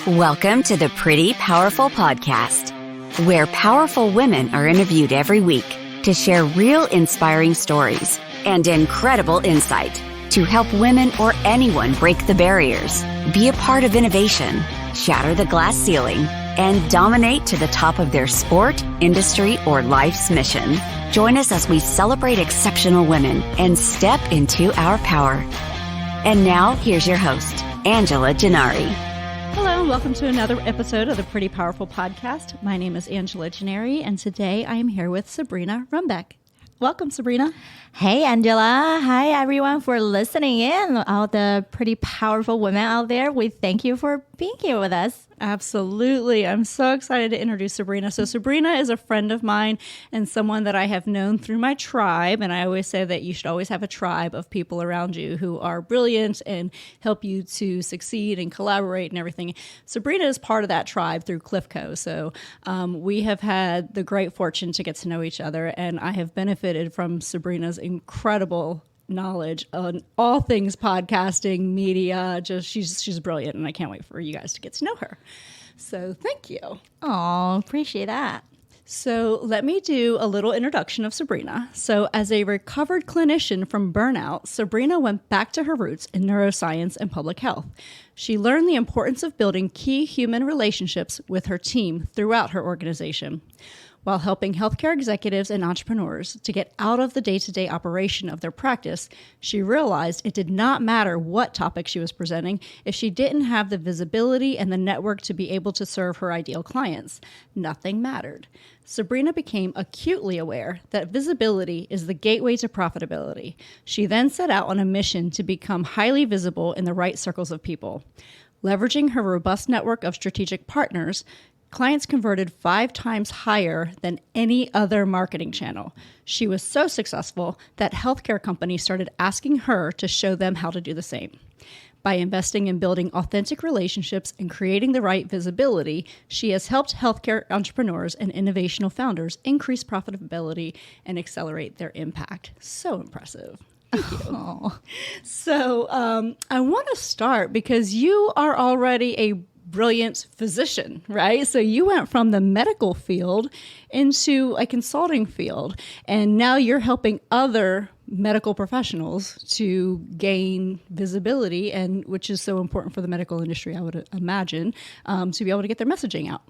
Welcome to the Pretty Powerful Podcast, where powerful women are interviewed every week to share real inspiring stories and incredible insight to help women or anyone break the barriers, be a part of innovation, shatter the glass ceiling, and dominate to the top of their sport, industry, or life's mission. Join us as we celebrate exceptional women and step into our power. And now, here's your host, Angela Gennari. Hello, and welcome to another episode of the Pretty Powerful Podcast. My name is Angela Gennari, and today I am here with Sabrina Runbeck. Welcome, Sabrina. Hey, Angela. Hi, everyone, for listening in. All the pretty powerful women out there, we thank you for being here with us. Absolutely. I'm so excited to introduce Sabrina. So Sabrina is a friend of mine and someone that I have known through my tribe. And I always say that you should always have a tribe of people around you who are brilliant and help you to succeed and collaborate and everything. Sabrina is part of that tribe through Clifco. So we have had the great fortune to get to know each other, and I have benefited from Sabrina's incredible knowledge on all things podcasting, media. Just she's brilliant, and I can't wait for you guys to get to know her. So thank you. Oh, appreciate that. So let me do a little introduction of Sabrina. So as a recovered clinician from burnout, Sabrina went back to her roots in neuroscience and public health. She learned the importance of building key human relationships with her team throughout her organization, while helping healthcare executives and entrepreneurs to get out of the day-to-day operation of their practice. She realized it did not matter what topic she was presenting if she didn't have the visibility and the network to be able to serve her ideal clients. Nothing mattered. Sabrina became acutely aware that visibility is the gateway to profitability. She then set out on a mission to become highly visible in the right circles of people. Leveraging her robust network of strategic partners, clients converted 5 times higher than any other marketing channel. She was so successful that healthcare companies started asking her to show them how to do the same. By investing in building authentic relationships and creating the right visibility, she has helped healthcare entrepreneurs and innovational founders increase profitability and accelerate their impact. So impressive. Thank you. Oh. So I want to start because you are already a brilliant physician, right? So you went from the medical field into a consulting field, and now you're helping other medical professionals to gain visibility, and which is so important for the medical industry, I would imagine, to be able to get their messaging out.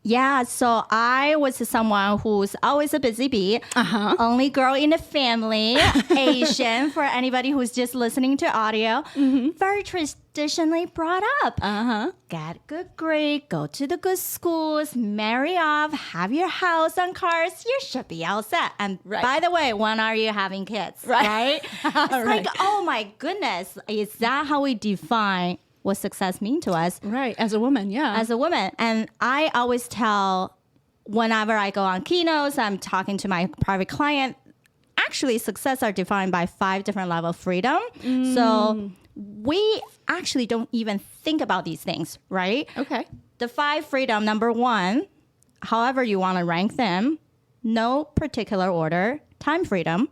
Yeah, so I was someone who's always a busy bee, only girl in the family, Asian, for anybody who's just listening to audio, very traditionally brought up. Get a good grade, go to the good schools, marry off, have your house and cars, you should be all set. And by the way, when are you having kids, right? It's like, oh my goodness, is that how we define what success mean to us? Right, as a woman, yeah. As a woman. And I always tell, whenever I go on keynotes, I'm talking to my private client, actually success are defined by 5 different levels of freedom. So we actually don't even think about these things, right? Okay. The 5 freedom, number 1, however you want to rank them, no particular order, time freedom.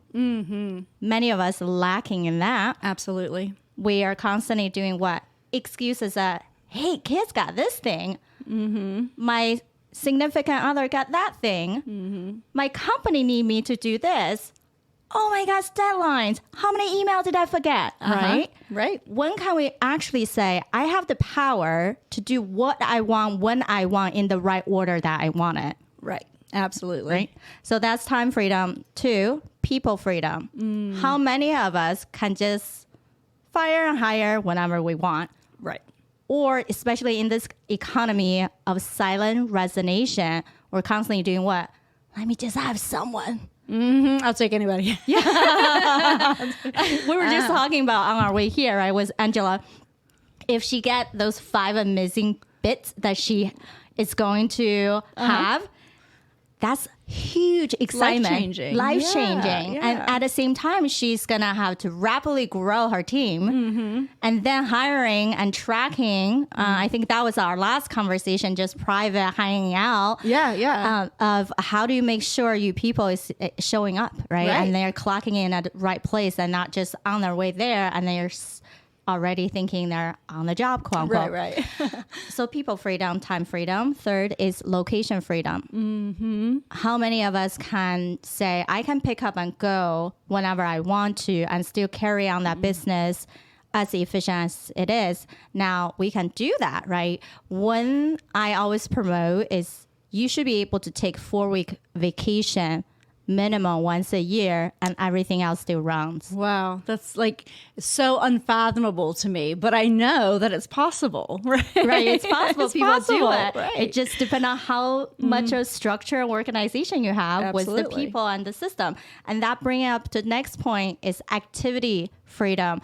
Many of us lacking in that. Absolutely. We are constantly doing what? Excuses that, hey, kids got this thing. My significant other got that thing. My company need me to do this. Oh my gosh, deadlines. How many emails did I forget? Right? Right. When can we actually say, I have the power to do what I want when I want in the right order that I want it? Right. Absolutely. Right? So that's time freedom. 2, people freedom. How many of us can just fire and hire whenever we want? Right. Or especially in this economy of silent resignation, we're constantly doing what? Let me just have someone. I'll take anybody. Yeah. We were just talking about on our way here, right, with Angela. If she get those 5 amazing bits that she is going to have, that's huge excitement. Life-changing. Yeah. And at the same time, she's going to have to rapidly grow her team. And then hiring and tracking. I think that was our last conversation, just private hanging out. Of how do you make sure you people is showing up, right? And they're clocking in at the right place and not just on their way there. And they're already thinking they're on the job, quote unquote. Right. So people freedom, time freedom. Third is location freedom. Mm-hmm. How many of us can say, I can pick up and go whenever I want to and still carry on that business as efficient as it is? Now, we can do that, right? One I always promote is you should be able to take 4-week vacation minimum once a year, and everything else still runs. Wow, that's like so unfathomable to me, but I know that it's possible, right? Right, it's possible. It's People possible, do it. right. It just depends on how much of structure and organization you have with the Absolutely. people and the system. And that brings up to the next point is activity freedom.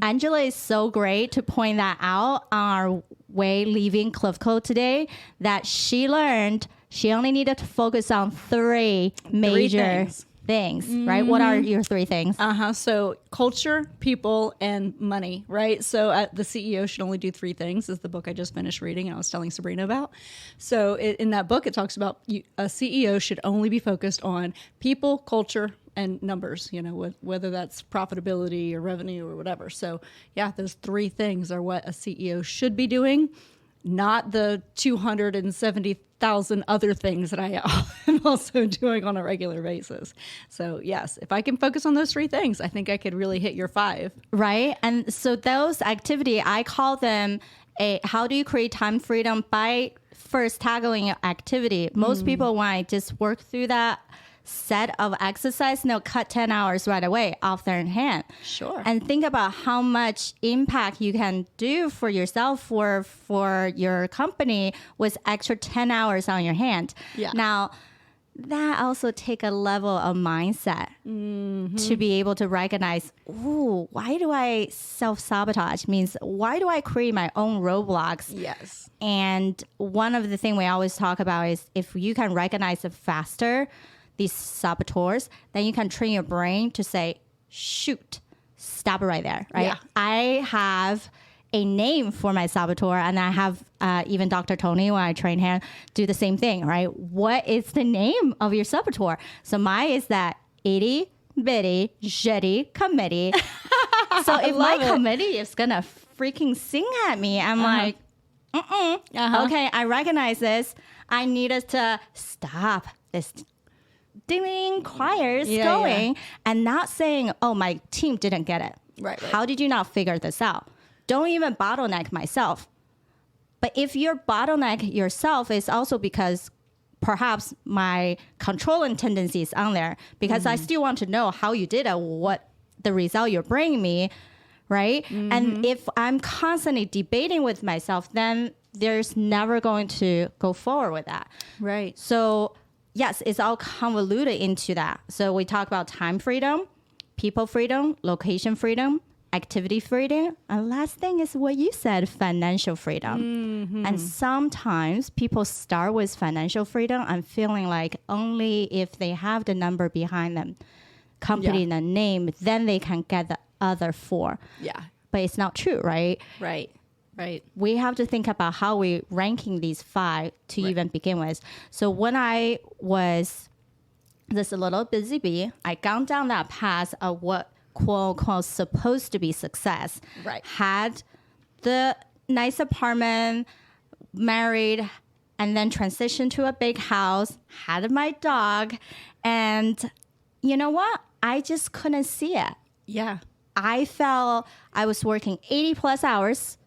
Angela is so great to point that out on our way leaving Cliff Code today, that she learned she only needed to focus on three major things, right? What are your 3 things? So culture, people, and money, right? So the CEO should only do 3 things is the book I just finished reading and I was telling Sabrina about. So in that book, it talks about a CEO should only be focused on people, culture, and numbers, whether that's profitability or revenue or whatever. So yeah, those 3 things are what a CEO should be doing, not the 270,000 other things that I am also doing on a regular basis. So yes, if I can focus on those 3 things, I think I could really hit your 5. Right. And so those activity, I call them how do you create time freedom by first tackling your activity. Most people, when I just work through that set of exercise, they'll cut 10 hours right away off their hand. Sure. And think about how much impact you can do for yourself, for your company with extra 10 hours on your hand. Yeah. Now, that also take a level of mindset to be able to recognize, ooh, why do I self-sabotage? Means why do I create my own roadblocks? Yes. And one of the things we always talk about is if you can recognize it faster, these saboteurs, then you can train your brain to say, shoot, stop it right there, right? Yeah. I have a name for my saboteur, and I have even Dr. Tony, when I train him, do the same thing, right? What is the name of your saboteur? So mine is that itty bitty shitty committee. So if my committee is gonna freaking sing at me, I'm like, okay, I recognize this. I needed to stop this ding choir is going and not saying, oh, my team didn't get it. Right. How did you not figure this out? Don't even bottleneck myself. But if your bottleneck yourself is also because perhaps my controlling tendency is on there, because I still want to know how you did it, what the result you're bringing me, right? And if I'm constantly debating with myself, then there's never going to go forward with that. Right. So yes, it's all convoluted into that. So we talk about time freedom, people freedom, location freedom, activity freedom. And last thing is what you said, financial freedom. And sometimes people start with financial freedom and feeling like only if they have the number behind them, company and the name, then they can get the other 4. Yeah. But it's not true, right? Right. We have to think about how we ranking these 5 to even begin with. So when I was this little busy bee, I gone down that path of what quote unquote supposed to be success. Right. Had the nice apartment, married, and then transitioned to a big house, had my dog, and you know what? I just couldn't see it. Yeah. I felt I was working 80 plus hours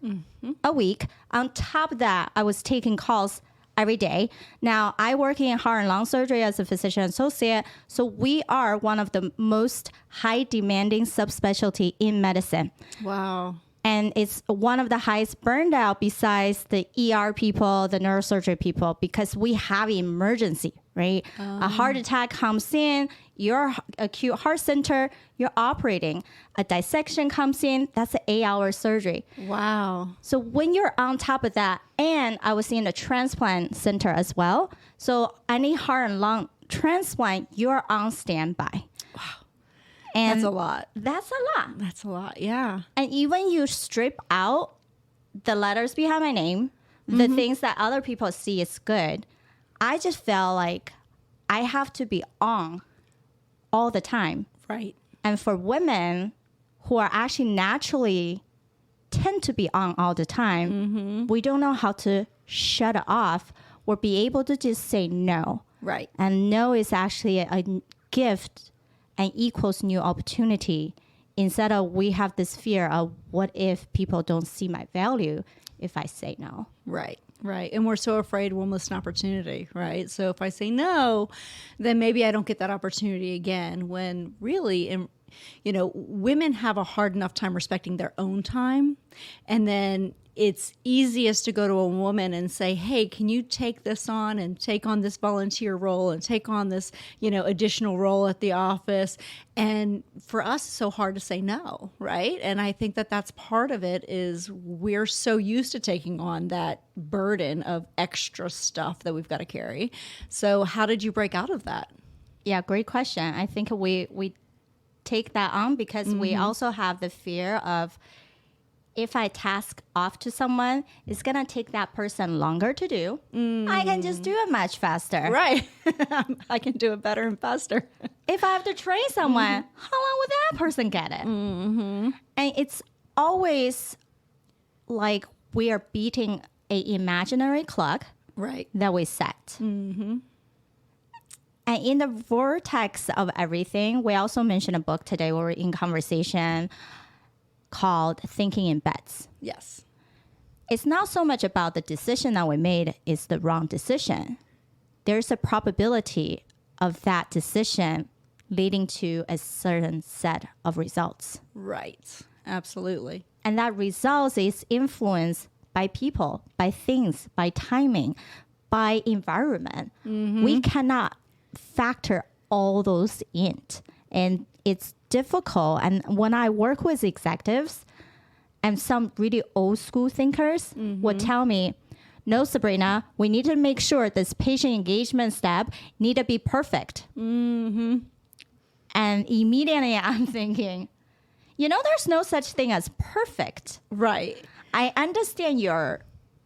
a week. On top of that, I was taking calls every day. Now, I work in heart and lung surgery as a physician associate. So we are one of the most high demanding subspecialty in medicine. Wow. And it's one of the highest burned out besides the ER people, the neurosurgery people, because we have emergency, right? A heart attack comes in, your acute heart center, you're operating. A dissection comes in, that's an 8-hour surgery. Wow. So when you're on top of that, and I was in the transplant center as well. So any heart and lung transplant, you're on standby. Wow. And That's a lot. That's a lot. That's a lot. Yeah. And even you strip out the letters behind my name, the things that other people see is good, I just felt like I have to be on all the time. Right. And for women who are actually naturally tend to be on all the time, we don't know how to shut it off or be able to just say no. Right. And no is actually a gift and equals new opportunity. Instead of we have this fear of what if people don't see my value if I say no. Right. Right. And we're so afraid we'll miss an opportunity, right? So if I say no, then maybe I don't get that opportunity again, when really, women have a hard enough time respecting their own time. And then it's easiest to go to a woman and say, hey, can you take this on and take on this volunteer role and take on this, additional role at the office. And for us, it's so hard to say no, right? And I think that that's part of it, is we're so used to taking on that burden of extra stuff that we've got to carry. So how did you break out of that? Yeah, great question. I think we take that on because we also have the fear of, if I task off to someone, it's going to take that person longer to do. I can just do it much faster. Right. I can do it better and faster. If I have to train someone, how long would that person get it? And it's always like we are beating an imaginary clock right. that we set. And in the vortex of everything, we also mentioned a book today where we're in conversation called Thinking in Bets. Yes. It's not so much about the decision that we made is the wrong decision. There's a probability of that decision leading to a certain set of results. Right. Absolutely. And that result is influenced by people, by things, by timing, by environment. We cannot factor all those in. And it's difficult. And when I work with executives and some really old school thinkers would tell me, no, Sabrina, we need to make sure this patient engagement step need to be perfect. And immediately I'm thinking, there's no such thing as perfect. Right. I understand your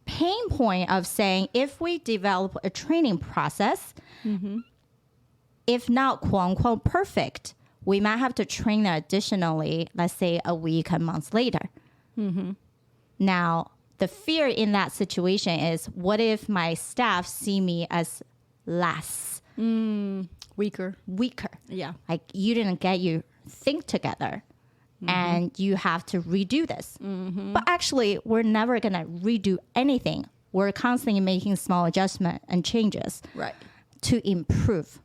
pain point of saying, if we develop a training process, if not quote unquote perfect, we might have to train them additionally, let's say a week, a month later. Now, the fear in that situation is, what if my staff see me as less? Weaker. Yeah. Like, you didn't get your think together and you have to redo this. But actually, we're never going to redo anything. We're constantly making small adjustments and changes to improve.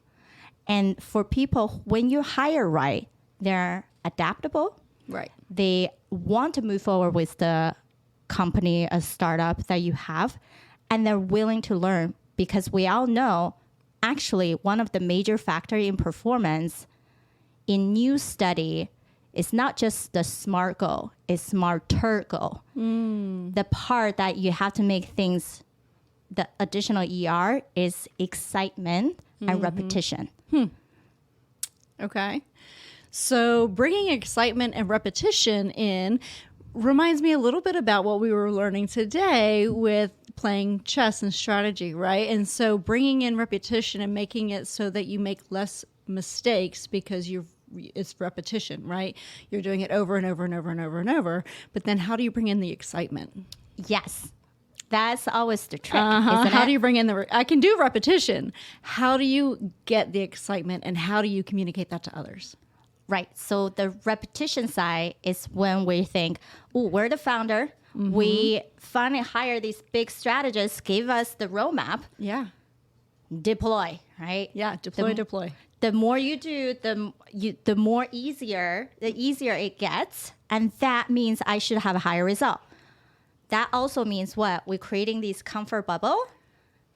And for people, when you hire right, they're adaptable. Right. They want to move forward with the company, a startup that you have, and they're willing to learn, because we all know, actually, one of the major factors in performance in new study is not just the SMART goal, it's smarter goal. The part that you have to make things, the additional ER is excitement and repetition. Okay. So bringing excitement and repetition in reminds me a little bit about what we were learning today with playing chess and strategy, right? And so bringing in repetition and making it so that you make less mistakes because it's repetition, right? You're doing it over and over and over and over and over. But then how do you bring in the excitement? Yes. That's always the trick. Isn't How it? do you bring in I can do repetition. How do you get the excitement, and how do you communicate that to others? Right. So the repetition side is when we think, oh, we're the founder. We finally hire these big strategists, gave us the roadmap. Yeah. Deploy, right? Yeah. Deploy. The more you do, the more easier it gets. And that means I should have a higher result. That also means what? We're creating this comfort bubble.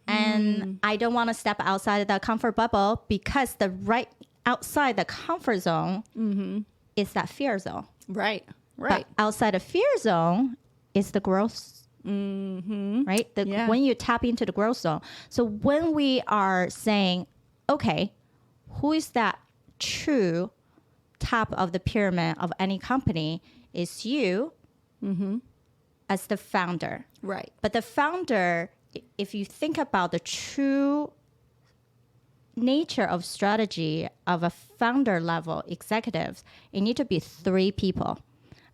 And I don't want to step outside of that comfort bubble, because the right outside the comfort zone is that fear zone. Right. But outside of fear zone is the growth. Right? When you tap into the growth zone. So when we are saying, okay, who is that true top of the pyramid of any company? Is you as the founder. Right. But the founder, if you think about the true nature of strategy of a founder level executives, it need to be 3 people.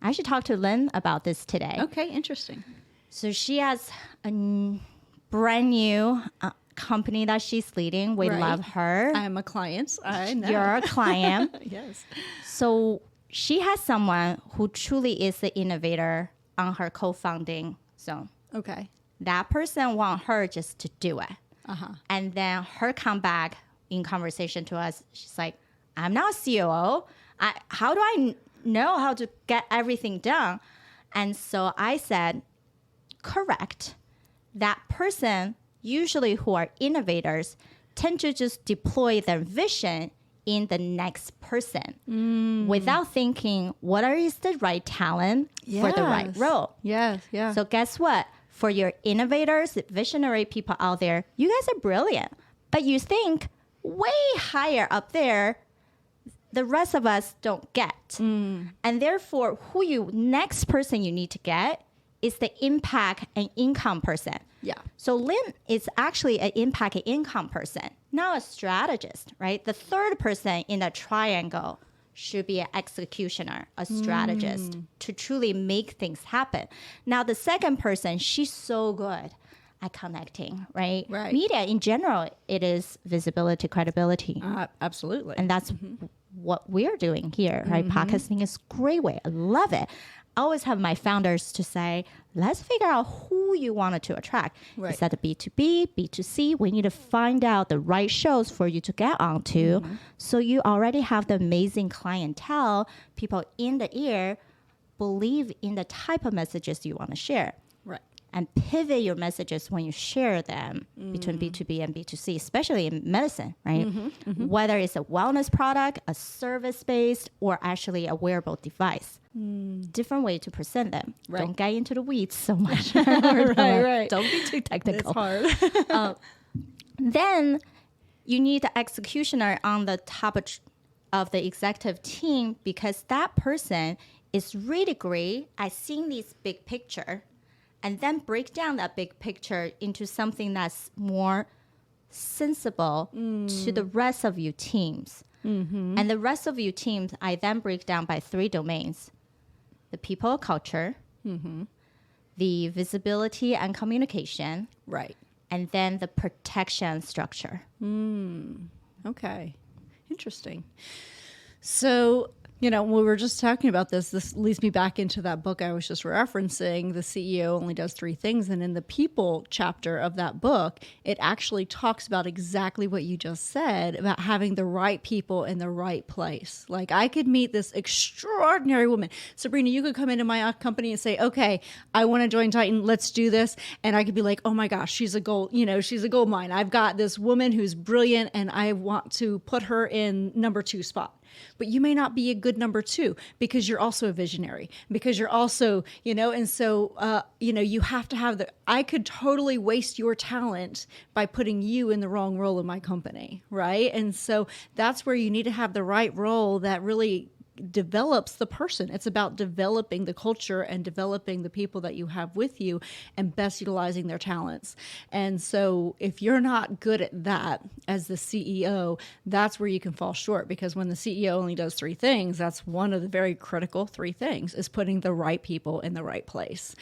I should talk to Lynn about this today. Okay, interesting. So she has a brand new company that she's leading. We love her. I'm a client. I know. You're a client. Yes. So she has someone who truly is the innovator on her co-founding zone. Okay. That person want her just to do it. And then her come back in conversation to us. She's like, I'm not a COO. How do I know how to get everything done? And so I said, correct. That person, usually who are innovators, tend to just deploy their vision in the next person without thinking what is the right talent for the right role. Yes, yeah. So guess what? For your innovators, visionary people out there, you guys are brilliant. But you think way higher up there, the rest of us don't get. And therefore, next person you need to get is the impact and income person. Yeah. So Lynn is actually an impact and income person, not a strategist, right? The third person in the triangle should be an executioner, a strategist to truly make things happen. Now, the second person, she's so good at connecting, right? Right. Media in general, it is visibility, credibility. Absolutely. And that's what we're doing here, right? Podcasting is a great way. I love it. I always have my founders to say, let's figure out who you wanted to attract. Right. Is that a B2B, B2C? We need to find out the right shows for you to get onto. So you already have the amazing clientele, people in the ear, believe in the type of messages you want to share. Right. And pivot your messages when you share them between B2B and B2C, especially in medicine, right? Whether it's a wellness product, a service-based, or actually a wearable device. Different way to present them. Right. Don't get into the weeds so much. right. Don't be too technical. It's hard. Then you need the executioner on the top of the executive team because that person is really great at seeing this big picture and then break down that big picture into something that's more sensible to the rest of your teams. And the rest of your teams, I then break down by 3 domains. The people culture, the visibility and communication, Right. and then the protection structure. Okay. Interesting. So, when we were just talking about this leads me back into that book I was just referencing, The CEO Only Does 3 Things. And in the people chapter of that book, it actually talks about exactly what you just said about having the right people in the right place. Like I could meet this extraordinary woman. Sabrina, you could come into my company and say, okay, I want to join Titan. Let's do this. And I could be like, oh my gosh, she's a gold mine. I've got this woman who's brilliant and I want to put her in number 2 spot. But you may not be a good number 2 because you're also a visionary, because you're also, and so, you have to have I could totally waste your talent by putting you in the wrong role in my company, right? And so that's where you need to have the right role that really develops the person. It's about developing the culture and developing the people that you have with you and best utilizing their talents. And so if you're not good at that as the CEO, that's where you can fall short because when the CEO only does 3 things, that's one of the very critical 3 things is putting the right people in the right place.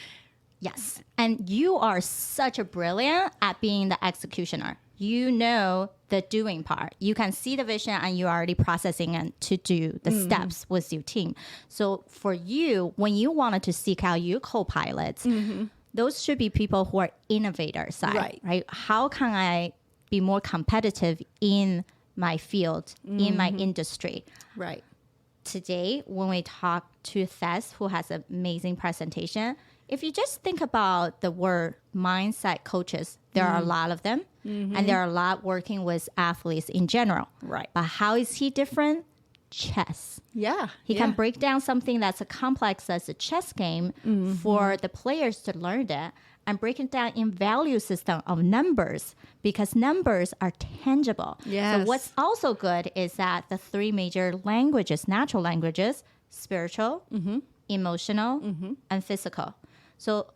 Yes. And you are such a brilliant at being the executioner. You know the doing part. You can see the vision and you're already processing and to do the steps with your team. So for you, when you wanted to seek out your co-pilots, those should be people who are innovator side, right? How can I be more competitive in my field, in my industry? Right. Today, when we talk to Tess, who has an amazing presentation, if you just think about the word mindset coaches, there are a lot of them, and there are a lot working with athletes in general. Right. But how is he different? Chess. Yeah. He can break down something that's as complex as a chess game for the players to learn that and break it down in value system of numbers because numbers are tangible. Yes. So what's also good is that the 3 major languages, natural languages, spiritual, emotional, and physical. So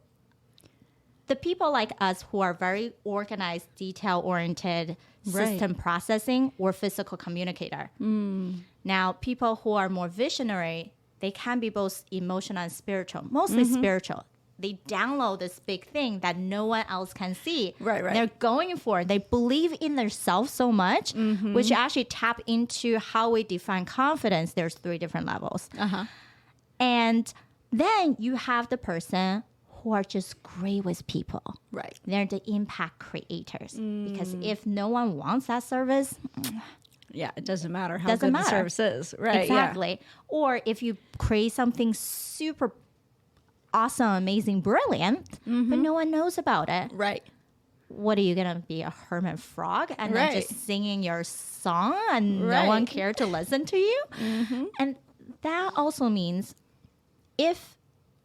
the people like us who are very organized, detail-oriented, system processing, or physical communicator. Now, people who are more visionary, they can be both emotional and spiritual, mostly spiritual. They download this big thing that no one else can see. Right. They're going for it. They believe in themselves so much, which actually tap into how we define confidence. There's 3 different levels. And then you have the person who are just great with people. Right. They're the impact creators. Because if no one wants that service, yeah, it doesn't matter how good the service is. Right. Exactly. Yeah. Or if you create something super awesome, amazing, brilliant, but no one knows about it. Right. What are you going to be, a hermit frog and then just singing your song and no one care to listen to you? And that also means if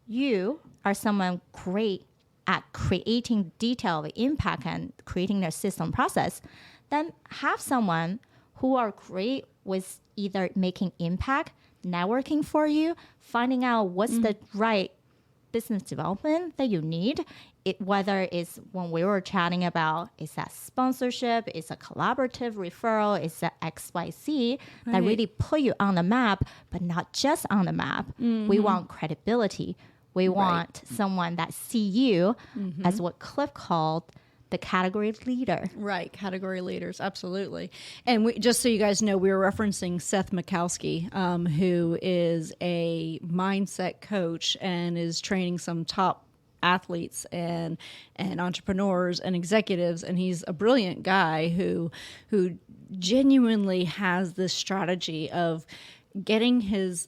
you are someone great at creating detail of impact and creating their system process, then have someone who are great with either making impact, networking for you, finding out what's the right business development that you need. Whether it's when we were chatting about, is that sponsorship, is a collaborative referral, is that XYZ that really put you on the map, but not just on the map. We want credibility. We want someone that see you as what Cliff called the category leader. Right, category leaders, absolutely. And just so you guys know, we were referencing Seth Mikowski, who is a mindset coach and is training some top athletes and entrepreneurs and executives, and he's a brilliant guy who genuinely has this strategy of getting his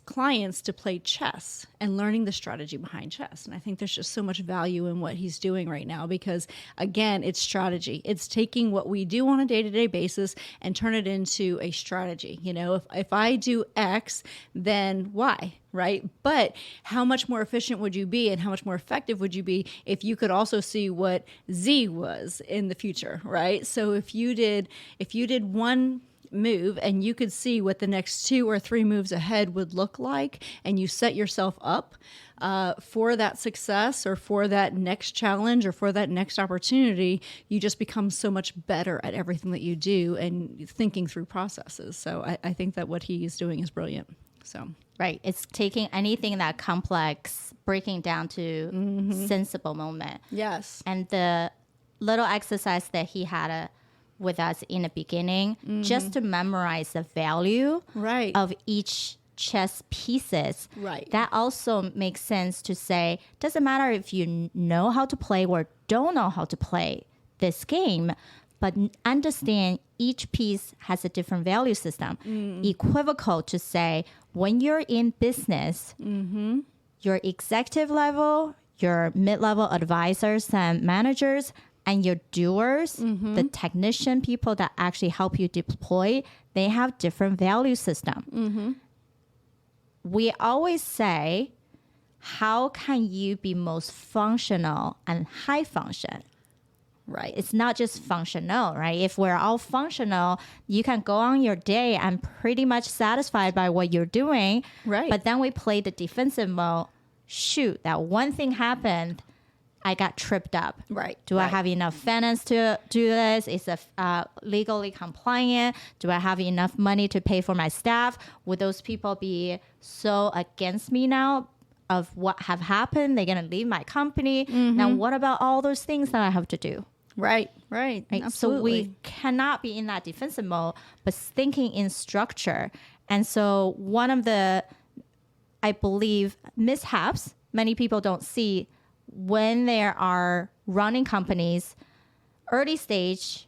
clients to play chess and learning the strategy behind chess. And I think there's just so much value in what he's doing right now because, again, it's strategy. It's taking what we do on a day-to-day basis and turn it into a strategy. You know, if I do X, then Y, right? But how much more efficient would you be and how much more effective would you be if you could also see what Z was in the future, right? So if you did one move and you could see what the next 2 or 3 moves ahead would look like, and you set yourself up for that success or for that next challenge or for that next opportunity, you just become so much better at everything that you do and thinking through processes. So I think that what he is doing is brilliant. So right, it's taking anything that complex, breaking down to sensible moment. Yes. And the little exercise that he had with us in the beginning, just to memorize the value of each chess pieces. Right. That also makes sense to say, doesn't matter if you know how to play or don't know how to play this game, but understand each piece has a different value system. Equivocal to say, when you're in business, your executive level, your mid-level advisors and managers, and your doers, the technician people that actually help you deploy, they have different value system. We always say, how can you be most functional and high function? Right. It's not just functional, right? If we're all functional, you can go on your day and pretty much satisfied by what you're doing. Right. But then we play the defensive mode. Shoot, that one thing happened. I got tripped up. Right. Do I have enough finance to do this? Is it legally compliant? Do I have enough money to pay for my staff? Would those people be so against me now of what have happened? They're going to leave my company. Now, what about all those things that I have to do? Right. Absolutely. So we cannot be in that defensive mode, but thinking in structure. And so one of the, I believe, mishaps many people don't see when they are running companies, early stage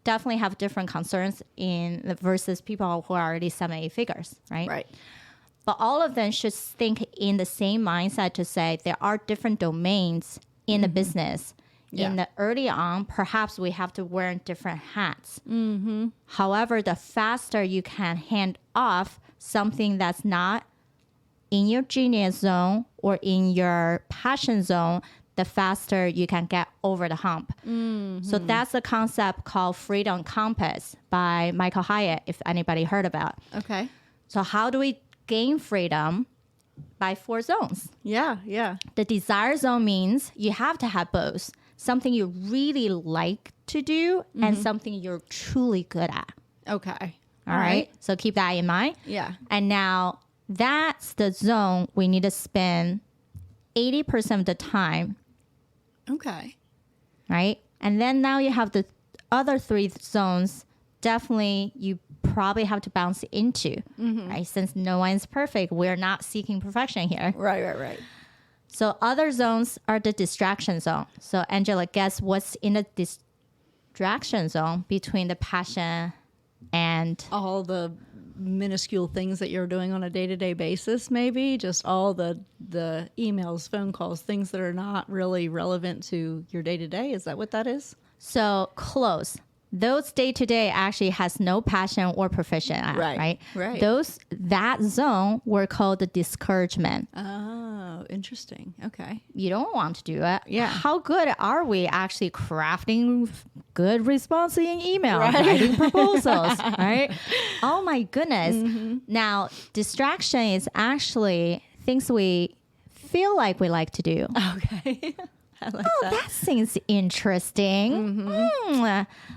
definitely have different concerns versus people who are already 7-8 figures, right? Right. But all of them should think in the same mindset to say there are different domains in the business. Yeah. In the early on, perhaps we have to wear different hats. However, the faster you can hand off something that's not in your genius zone or in your passion zone, the faster you can get over the hump. So that's a concept called Freedom Compass by Michael Hyatt, if anybody heard about. Okay. So how do we gain freedom? By 4 zones. Yeah. The desire zone means you have to have both. Something you really like to do and something you're truly good at. Okay. All right. So keep that in mind. Yeah. And now that's the zone we need to spend 80% of the time. Okay. Right? And then now you have the other 3 zones. Definitely, you probably have to bounce into, right? Since no one's perfect, we're not seeking perfection here. Right. So other zones are the distraction zone. So Angela, guess what's in the distraction zone between the passion and All the minuscule things that you're doing on a day-to-day basis, maybe just all the emails, phone calls, things that are not really relevant to your day-to-day. Is that what that is? so close. Those day-to-day actually has no passion or profession at, Right. That zone were called the discouragement. Oh, interesting. Okay. You don't want to do it. Yeah. How good are we actually crafting good response in email, writing proposals, right? Oh my goodness. Now, distraction is actually things we feel like we like to do. Okay. I like That seems interesting.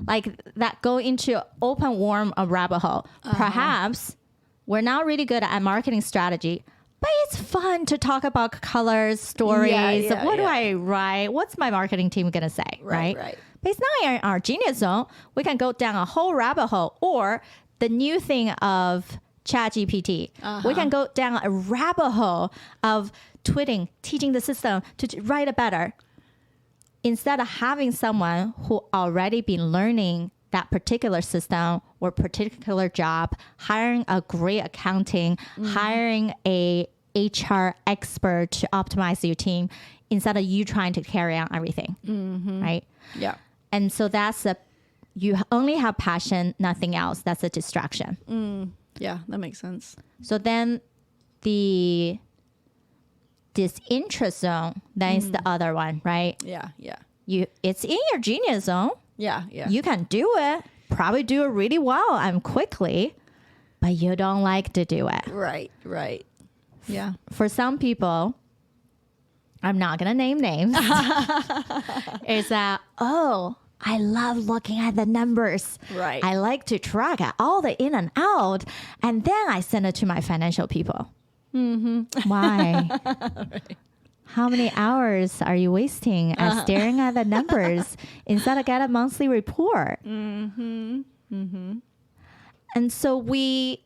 Like that go into open warm a rabbit hole. Perhaps we're not really good at marketing strategy, but it's fun to talk about colors, stories. What do I write? What's my marketing team going to say? Right. But it's not in our genius zone. We can go down a whole rabbit hole, or the new thing of ChatGPT. We can go down a rabbit hole of tweeting, teaching the system to write it better. Instead of having someone who already been learning that particular system or particular job, hiring a great accounting, hiring a HR expert to optimize your team, instead of you trying to carry on everything, right? Yeah. And so you only have passion, nothing else. That's a distraction. Yeah, that makes sense. So then this interest zone, then is the other one, right? Yeah. It's in your genius zone. Yeah. You can do it, probably do it really well and quickly, but you don't like to do it. Right. Yeah. For some people, I'm not going to name names, is that, I love looking at the numbers. Right. I like to track all the in and out, and then I send it to my financial people. Why? How many hours are you wasting at staring at the numbers instead of get a monthly report? And so we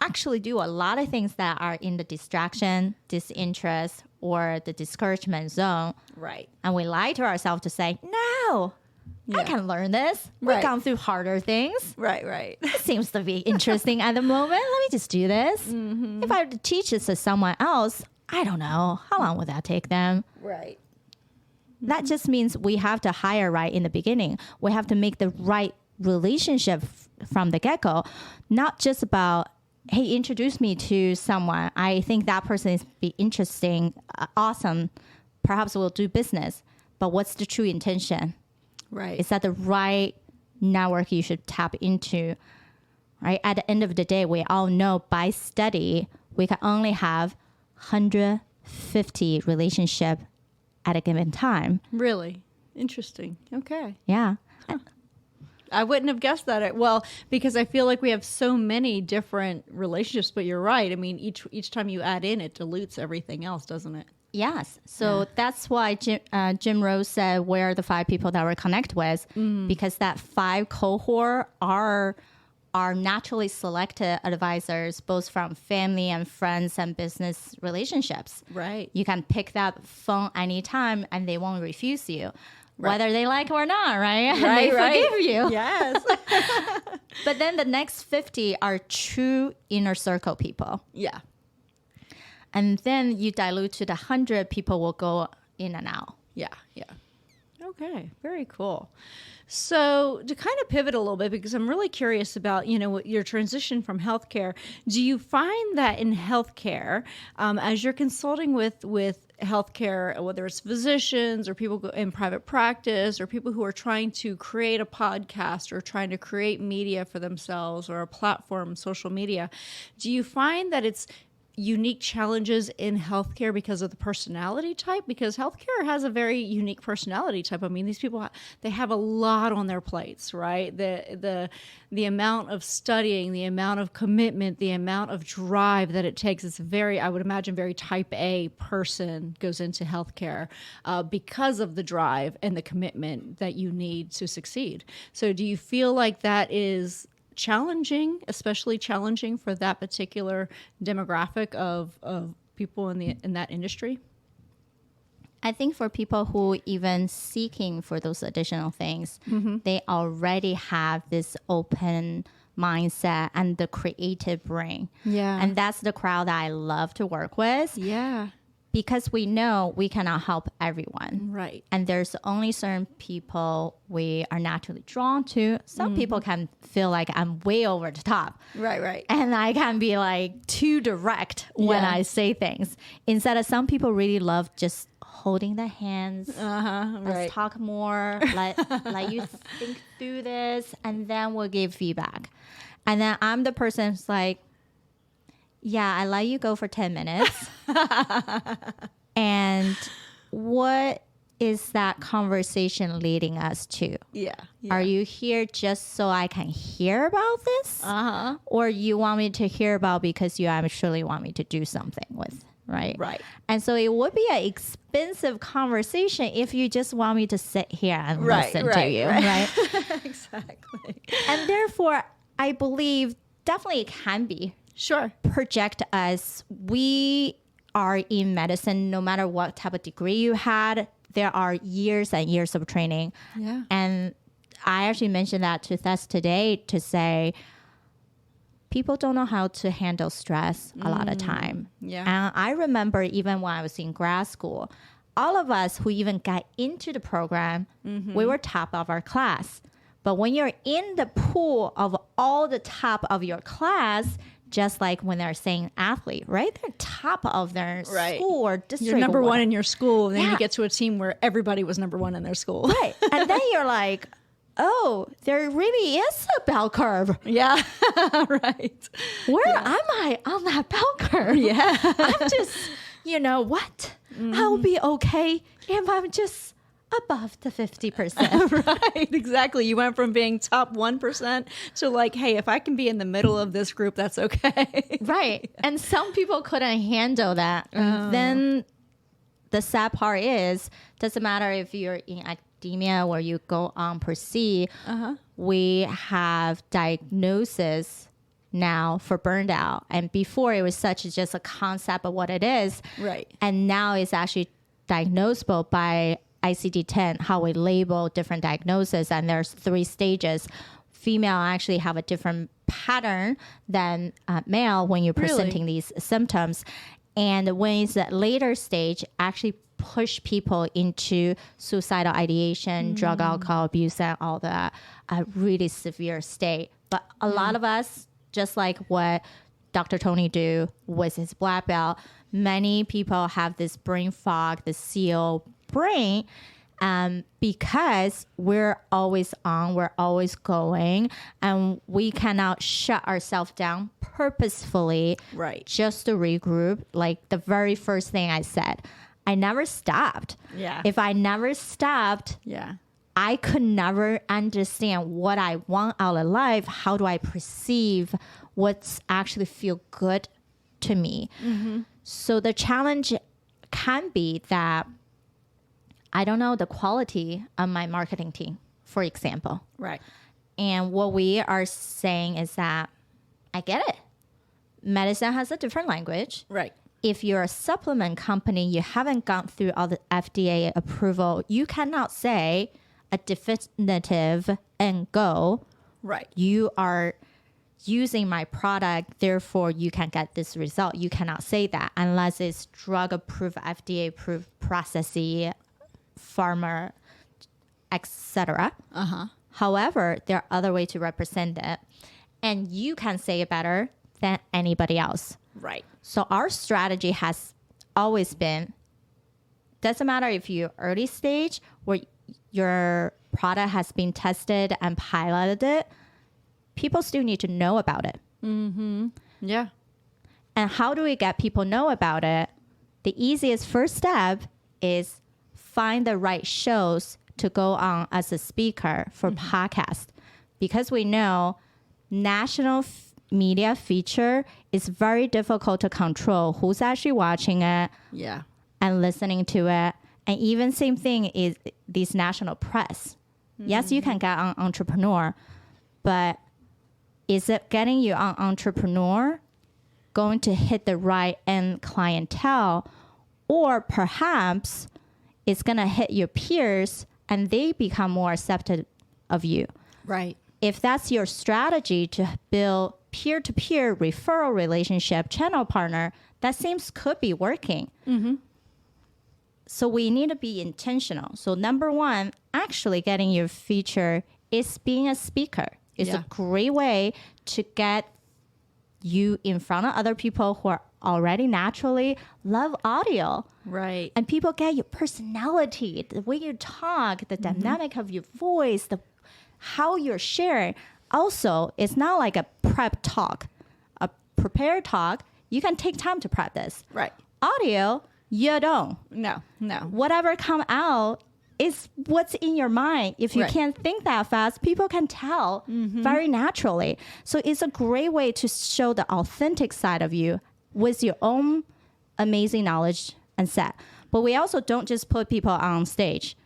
actually do a lot of things that are in the distraction, disinterest, or the discouragement zone. Right. And we lie to ourselves to say, no, I can learn this. We've gone through harder things. Right. It seems to be interesting at the moment. Let me just do this. If I were to teach this to someone else, I don't know. How long would that take them? Right. That just means we have to hire right in the beginning. We have to make the right relationship from the get-go. Not just about, hey, introduce me to someone. I think that person is be interesting, awesome. Perhaps we'll do business. But what's the true intention? Right. Is that the right network you should tap into? Right? At the end of the day, we all know by study, we can only have 150 relationship at a given time. Really? Interesting. Okay. Yeah. I wouldn't have guessed that. Well, because I feel like we have so many different relationships, but you're right. I mean, each time you add in, it dilutes everything else, doesn't it? Yes. So that's why Jim Rose said, where are the 5 people that we connect with? Because that 5 cohort are naturally selected advisors, both from family and friends and business relationships. Right. You can pick that phone anytime and they won't refuse you. Whether they like it or not, right? They forgive you. Yes. But then the next 50 are true inner circle people. Yeah. And then you dilute to the 100 people will go in and out. Yeah. Okay. Very cool. So to kind of pivot a little bit, because I'm really curious about, your transition from healthcare, do you find that in healthcare, as you're consulting with healthcare, whether it's physicians or people in private practice or people who are trying to create a podcast or trying to create media for themselves or a platform, social media, do you find that it's unique challenges in healthcare because of the personality type? Because healthcare has a very unique personality type. I mean, these people, they have a lot on their plates, right? The amount of studying, the amount of commitment, the amount of drive that it takes, it's very, I would imagine, very type A person goes into healthcare because of the drive and the commitment that you need to succeed. So do you feel like that is challenging, especially challenging for that particular demographic of people in that industry? I think for people who even seeking for those additional things, they already have this open mindset and the creative brain. Yeah. And that's the crowd that I love to work with. Yeah. Because we know we cannot help everyone. Right. And there's only certain people we are naturally drawn to. Some people can feel like I'm way over the top. Right. And I can be like too direct when I say things. Instead of some people really love just holding the hands. Let's talk more. let you think through this, and then we'll give feedback. And then I'm the person who's like, yeah, I let you go for 10 minutes. And what is that conversation leading us to? Yeah. Are you here just so I can hear about this? Or you want me to hear about because you actually want me to do something with, right? Right. And so it would be an expensive conversation if you just want me to sit here and listen to you, right? Exactly. And therefore, I believe definitely it can be. Sure. Project us. We are in medicine, no matter what type of degree you had, there are years and years of training. Yeah. And I actually mentioned that to Tess today to say people don't know how to handle stress a lot of time. Yeah. And I remember even when I was in grad school, all of us who even got into the program, we were top of our class. But when you're in the pool of all the top of your class, just like when they're saying athlete, right? They're top of their school or district. You're number one in your school, and then Yeah. you get to a team where everybody was number one in their school. Right. And then you're like, oh, there really is a bell curve. Yeah. Right. Where am I on that bell curve? Yeah. I'm just, what? I'll be okay if I'm just above the 50%. Right, exactly. You went from being top 1% to like, hey, if I can be in the middle of this group, that's okay. Right. And some people couldn't handle that. And then the sad part is, doesn't matter if you're in academia or you go on per se, we have diagnosis now for burnout. And before it was just a concept of what it is. Right. And now it's actually diagnosable by ICD-10, how we label different diagnoses, and there's 3 stages. Female actually have a different pattern than male when you're presenting these symptoms. And when it's at later stage, actually push people into suicidal ideation, drug, alcohol abuse, and all that really severe state. But a lot of us, just like what Dr. Tony do with his black belt, many people have this brain fog, this CO brain, because we're always on, we're always going, and we cannot shut ourselves down purposefully just to regroup. Like the very first thing I said, I never stopped. Yeah. If I never stopped, I could never understand what I want out of life. How do I perceive what's actually feel good to me? So the challenge can be that I don't know the quality of my marketing team, for example. Right. And what we are saying is that I get it. Medicine has a different language. Right. If you're a supplement company, you haven't gone through all the FDA approval, you cannot say a definitive and go. Right. You are using my product, therefore you can get this result. You cannot say that unless it's drug approved, FDA approved processy, pharma, etc. However, there are other ways to represent it, and you can say it better than anybody else. Right. So our strategy has always been, doesn't matter if you're early stage or your product has been tested and piloted, people still need to know about it. Yeah. And how do we get people know about it? The easiest first step is find the right shows to go on as a speaker for podcast, because we know national media feature is very difficult to control who's actually watching it and listening to it. And even same thing is these national press. Yes, you can get on Entrepreneur, but is it getting you on Entrepreneur going to hit the right end clientele? Or perhaps it's going to hit your peers and they become more accepted of you. Right. If that's your strategy to build peer-to-peer referral relationship channel partner, that seems could be working. So we need to be intentional. So number one, actually getting your feature is being a speaker. It's a great way to get you in front of other people who are already naturally love audio. Right. And people get your personality, the way you talk, the dynamic of your voice, how you're sharing. Also, it's not like a prep talk, a prepared talk. You can take time to prep this. Right. Audio, you don't. No. Whatever come out is what's in your mind. If you can't think that fast, people can tell very naturally. So it's a great way to show the authentic side of you with your own amazing knowledge and set. But we also don't just put people on stage,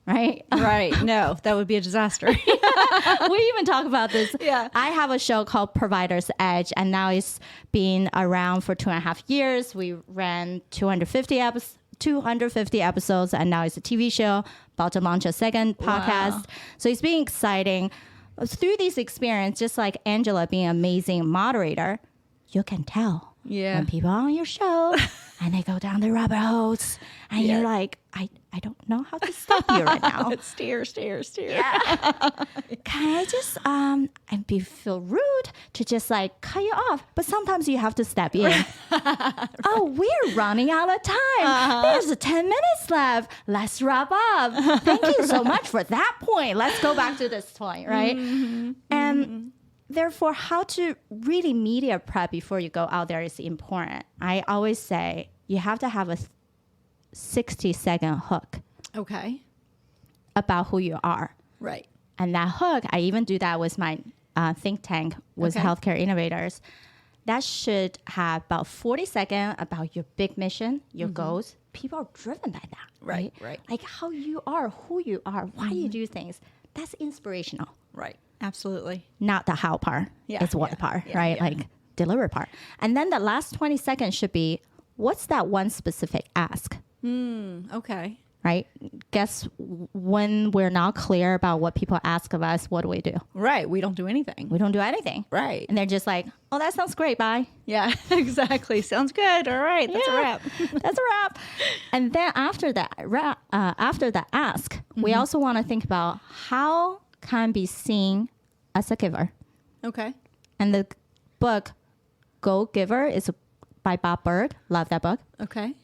right? Right. No, that would be a disaster. We even talk about this. Yeah. I have a show called Provider's Edge, and now it's been around for 2.5 years. We ran 250 episodes, and now it's a TV show, about to launch a second podcast. So it's been exciting. Through this experience, just like Angela being an amazing moderator, you can tell when people are on your show and they go down the rabbit holes and you're like, I don't know how to stop you right now. Steer. Yeah. Can I just feel rude to just like cut you off? But sometimes you have to step in. Oh, we're running out of time. There's 10 minutes left. Let's wrap up. Thank you so much for that point. Let's go back to this point, right? And therefore, how to really media prep before you go out there is important. I always say you have to have a 60-second hook. Okay. About who you are. Right. And that hook, I even do that with my think tank with healthcare innovators. That should have about 40 seconds about your big mission, your goals. People are driven by that. Right. Like how you are, who you are, why you do things. That's inspirational. Right. Absolutely. Not the how part. It's what part, right? Like deliver part. And then the last 20 seconds should be, what's that one specific ask? Okay. Right? Guess when we're not clear about what people ask of us, what do we do? Right. We don't do anything. We don't do anything. Right. And they're just like, oh, that sounds great. Bye. Yeah, exactly. Sounds good. All right. That's a wrap. That's a wrap. And then after that ask, we also want to think about how can be seen as a giver. Okay. And the book Go Giver is by Bob Berg. Love that book. Okay.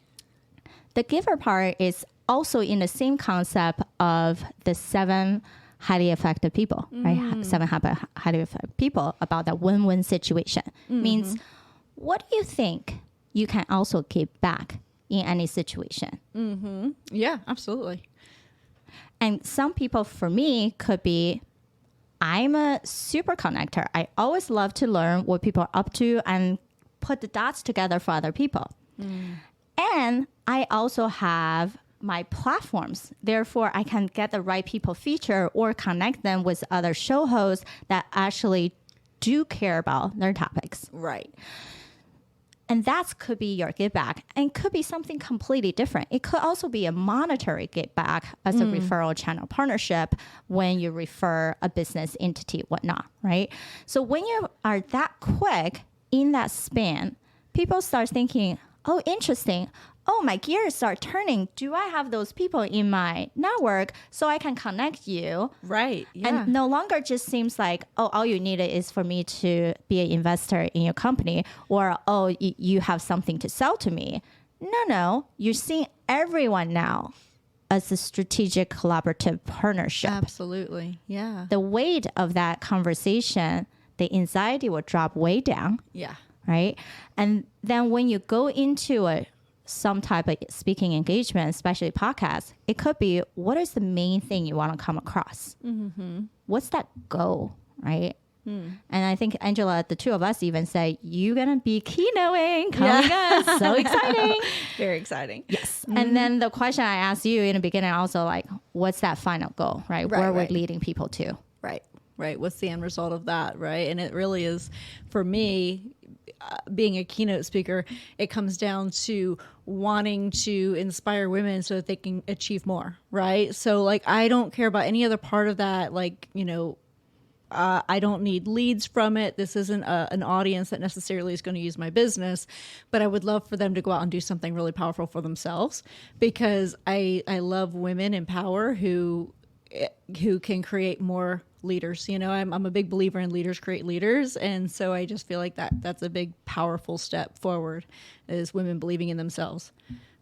The giver part is also in the same concept of the 7 highly effective people, right? 7 highly effective people about that win-win situation. Means, what do you think you can also give back in any situation? Yeah, absolutely. And some people, for me, could be, I'm a super connector. I always love to learn what people are up to and put the dots together for other people. And I also have my platforms. Therefore, I can get the right people feature or connect them with other show hosts that actually do care about their topics. Right. And that could be your give back and could be something completely different. It could also be a monetary give back as a referral channel partnership when you refer a business entity, whatnot, right? So when you are that quick in that span, people start thinking, oh, interesting. Oh, my gears start turning. Do I have those people in my network so I can connect you? Right. Yeah. And no longer just seems like, oh, all you need is for me to be an investor in your company, or, oh, you have something to sell to me. No. You're seeing everyone now as a strategic collaborative partnership. Absolutely. Yeah. The weight of that conversation, the anxiety will drop way down. Yeah. right? And then when you go into some type of speaking engagement, especially podcasts, it could be, what is the main thing you want to come across? What's that goal, right? And I think, Angela, the two of us even say, you're going to be keynoting coming up. So exciting. Very exciting. Yes. And then the question I asked you in the beginning also, like, what's that final goal, right? Where we're leading people to. Right. What's the end result of that, right? And it really is, for me, being a keynote speaker, it comes down to wanting to inspire women so that they can achieve more, right? So, like, I don't care about any other part of that, like, you know, I don't need leads from it. This isn't an audience that necessarily is going to use my business, but I would love for them to go out and do something really powerful for themselves, because I love women in power who can create more leaders. You know, I'm a big believer in leaders create leaders. And so I just feel like that's a big, powerful step forward, is women believing in themselves.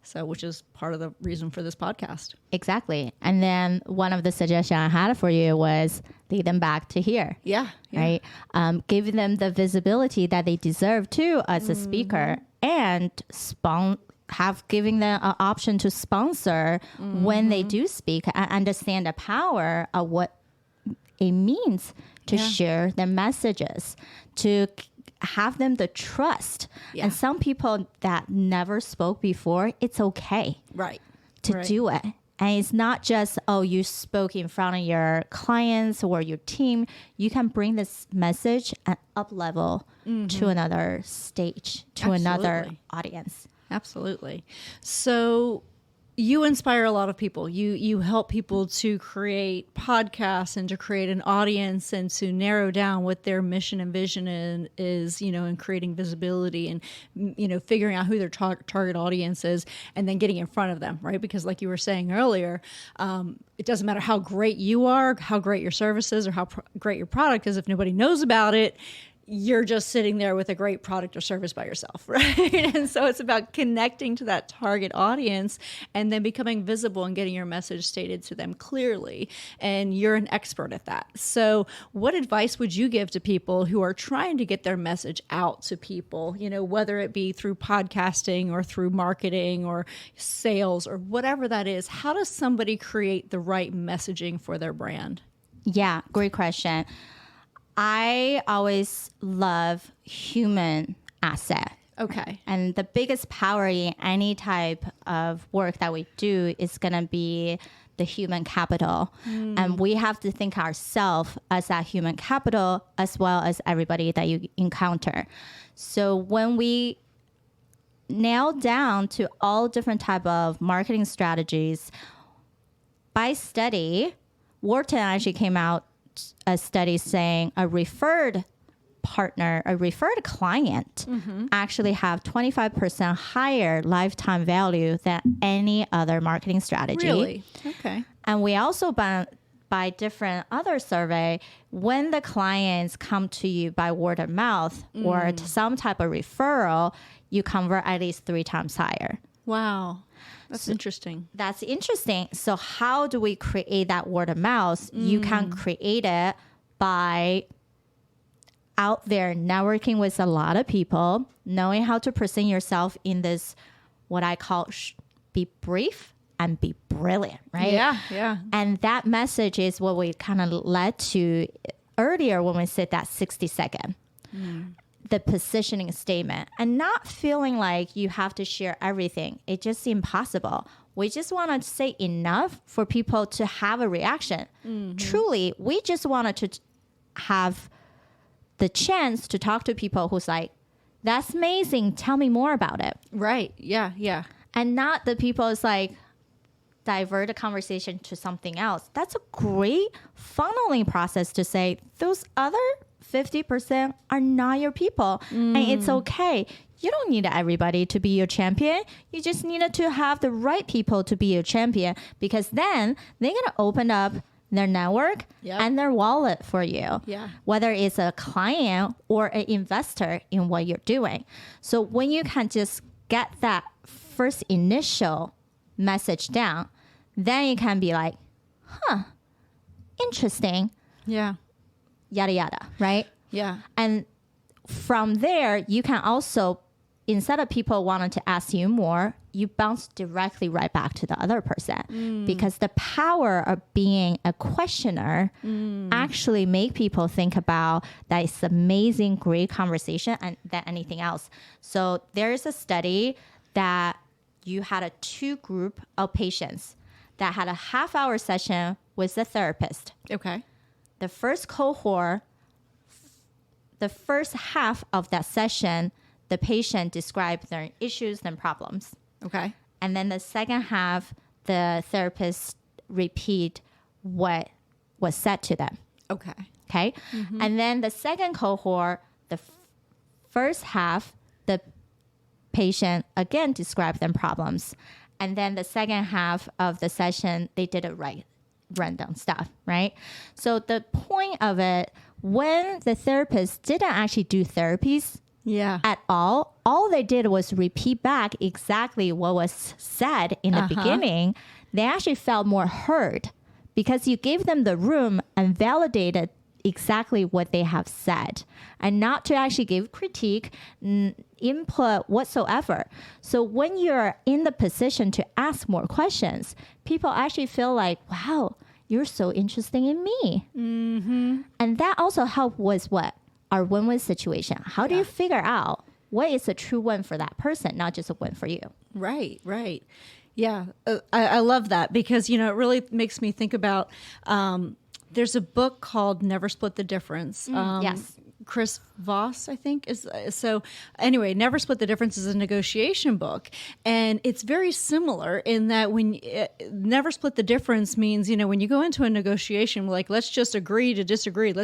So, which is part of the reason for this podcast. Exactly. And then one of the suggestions I had for you was lead them back to here. Yeah. Right. Give them the visibility that they deserve too as a speaker, and giving them an option to sponsor when they do speak, and understand the power of what it means to share their messages, to have them the trust. And some people that never spoke before, it's okay to do it. And it's not just, you spoke in front of your clients or your team. You can bring this message and up level to another stage, to another audience. Absolutely. So you inspire a lot of people. You help people to create podcasts and to create an audience and to narrow down what their mission and vision is, you know, and creating visibility and, you know, figuring out who their target audience is, and then getting in front of them, right? Because like you were saying earlier, it doesn't matter how great you are, how great your service is, or how great your product is. If nobody knows about it, you're just sitting there with a great product or service by yourself, right? And so it's about connecting to that target audience and then becoming visible and getting your message stated to them clearly. And you're an expert at that. So what advice would you give to people who are trying to get their message out to people, you know, whether it be through podcasting or through marketing or sales or whatever that is? How does somebody create the right messaging for their brand? Yeah, great question. I always love human asset. Okay. And the biggest power in any type of work that we do is going to be the human capital. And we have to think ourselves as that human capital, as well as everybody that you encounter. So when we nail down to all different type of marketing strategies, by study, Wharton actually came out a study saying a referred partner, a referred client actually have 25% higher lifetime value than any other marketing strategy. Really? Okay. And we also by different other survey, when the clients come to you by word of mouth or to some type of referral, you convert at least 3 times higher. Wow. That's interesting. That's interesting. So how do we create that word of mouth? You can create it by out there networking with a lot of people, knowing how to present yourself in this, what I call be brief and be brilliant, right? Yeah. And that message is what we kind of led to earlier when we said that 60-second. The positioning statement, and not feeling like you have to share everything. It's just impossible. We just want to say enough for people to have a reaction. Truly, we just wanted to have the chance to talk to people who's like, that's amazing. Tell me more about it. Right. Yeah. And not the people is like, divert the conversation to something else. That's a great funneling process to say, those other 50% are not your people. And it's okay. You don't need everybody to be your champion. You just needed to have the right people to be your champion, because then they're going to open up their network and their wallet for you, whether it's a client or an investor in what you're doing. So when you can just get that first initial message down, then you can be like, interesting. Yeah. Yada, yada, right? Yeah. And from there, you can also, instead of people wanting to ask you more, you bounce directly right back to the other person because the power of being a questioner actually make people think about that it's amazing, great conversation and than anything else. So there is a study that you had a 2 group of patients that had a half-hour session with the therapist. Okay. The first cohort, the first half of that session, the patient described their issues and problems. Okay. And then the second half, the therapist repeat what was said to them. Okay. Okay. And then the second cohort, the first half, the patient again described them problems. And then the second half of the session, they did it right, random stuff, right? So the point of it, when the therapist didn't actually do therapies, at all they did was repeat back exactly what was said in the beginning. They actually felt more heard because you gave them the room and validated exactly what they have said and not to actually give critique, input whatsoever. So when you're in the position to ask more questions, people actually feel like, wow, you're so interesting in me. And that also helped with what? Our win-win situation. How do you figure out what is a true win for that person, not just a win for you? Right, right. Yeah, I love that because, it really makes me think about, there's a book called Never Split the Difference. Yes. Chris Voss, I think, is so. Anyway, Never Split the Difference is a negotiation book, and it's very similar in that Never Split the Difference means when you go into a negotiation, like let's just agree to disagree.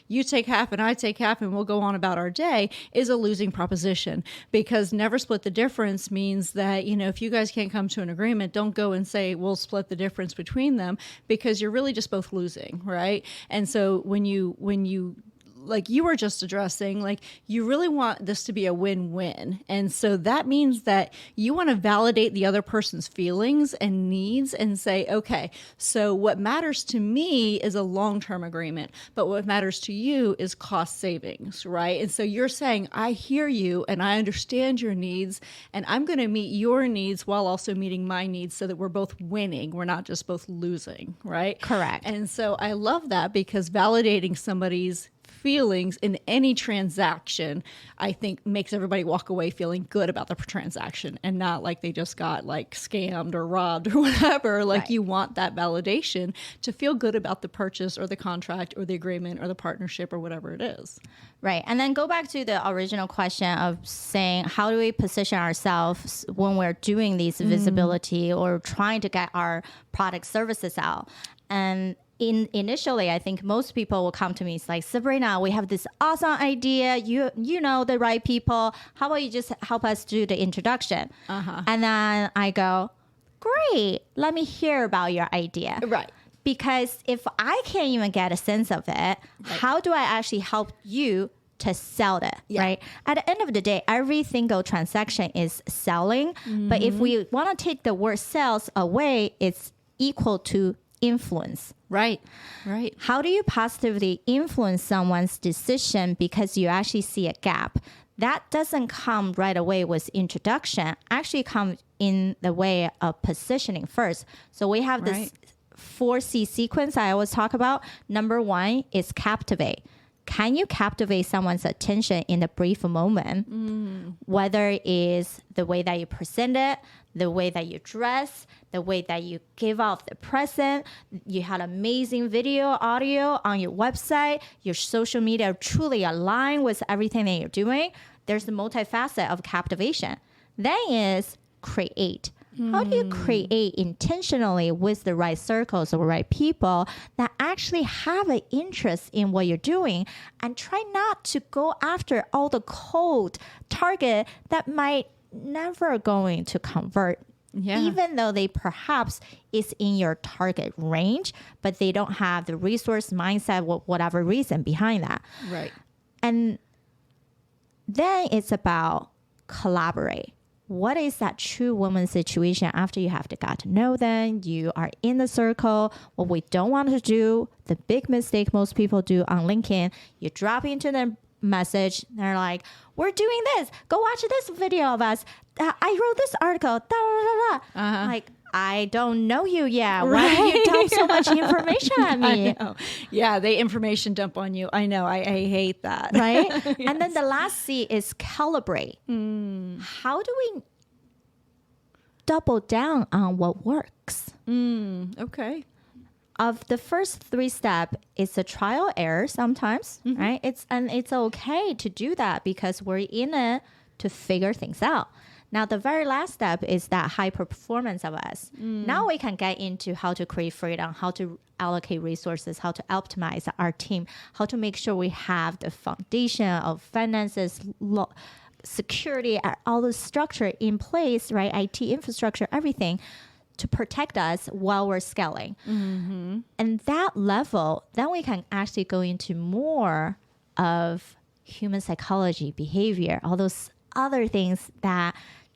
You take half and I take half, and we'll go on about our day. Is a losing proposition because Never Split the Difference means that if you guys can't come to an agreement, don't go and say we'll split the difference between them because you're really just both losing, right? And so when you like you were just addressing, like you really want this to be a win-win. And so that means that you want to validate the other person's feelings and needs and say, okay, so what matters to me is a long-term agreement, but what matters to you is cost savings, right? And so you're saying, I hear you and I understand your needs and I'm going to meet your needs while also meeting my needs so that we're both winning. We're not just both losing, right? Correct. And so I love that because validating somebody's feelings in any transaction, I think makes everybody walk away feeling good about the transaction and not like they just got like scammed or robbed or whatever. Like you want that validation to feel good about the purchase or the contract or the agreement or the partnership or whatever it is. Right. And then go back to the original question of saying, how do we position ourselves when we're doing these visibility or trying to get our product services out? And initially, I think most people will come to me. It's like, Sabrina, we have this awesome idea. You know the right people. How about you just help us do the introduction? And then I go, great. Let me hear about your idea. Right. Because if I can't even get a sense of it, how do I actually help you to sell it, right? At the end of the day, every single transaction is selling. But if we want to take the word sales away, it's equal to influence. Right, right. How do you positively influence someone's decision because you actually see a gap? That doesn't come right away with introduction, actually comes in the way of positioning first. So we have this 4C sequence I always talk about. Number 1 is captivate. Can you captivate someone's attention in a brief moment? Whether it is the way that you present it, the way that you dress, the way that you give off the present, you had amazing video, audio on your website, your social media truly align with everything that you're doing. There's the multifaceted of captivation. Then is create. How do you create intentionally with the right circles or right people that actually have an interest in what you're doing and try not to go after all the cold target that might never going to convert, even though they perhaps is in your target range, but they don't have the resource mindset, whatever reason behind that. Right. And then it's about collaborate. What is that true woman situation after you have got to know them? You are in the circle. What we don't want to do, the big mistake most people do on LinkedIn, you drop into the message. They're like, we're doing this. Go watch this video of us. I wrote this article. Da, da, da, da. Like, I don't know you yet. Why do you dump so much information on me? I know. Yeah, they information dump on you. I know. I hate that. Right? Yes. And then the last C is calibrate. How do we double down on what works? Okay. Of the first 3 steps, it's a trial error sometimes, right? It's okay to do that because we're in it to figure things out. Now, the very last step is that high performance of us. Now we can get into how to create freedom, how to allocate resources, how to optimize our team, how to make sure we have the foundation of finances, security, all the structure in place, right? IT infrastructure, everything to protect us while we're scaling. And that level, then we can actually go into more of human psychology, behavior, all those other things that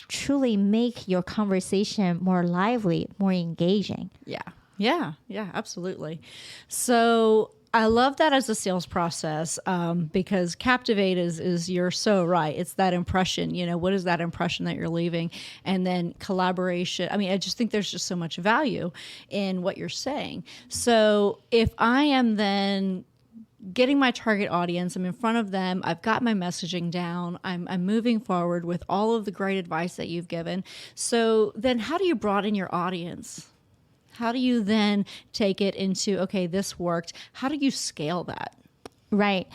truly make your conversation more lively, more engaging. Yeah, absolutely. So I love that as a sales process because captivate is you're so right. It's that impression, what is that impression that you're leaving? And then collaboration. I mean, I just think there's just so much value in what you're saying. So if I am then getting my target audience, I'm in front of them, I've got my messaging down, I'm moving forward with all of the great advice that you've given. So then how do you broaden your audience? How do you then take it into, okay, this worked? How do you scale that? Right.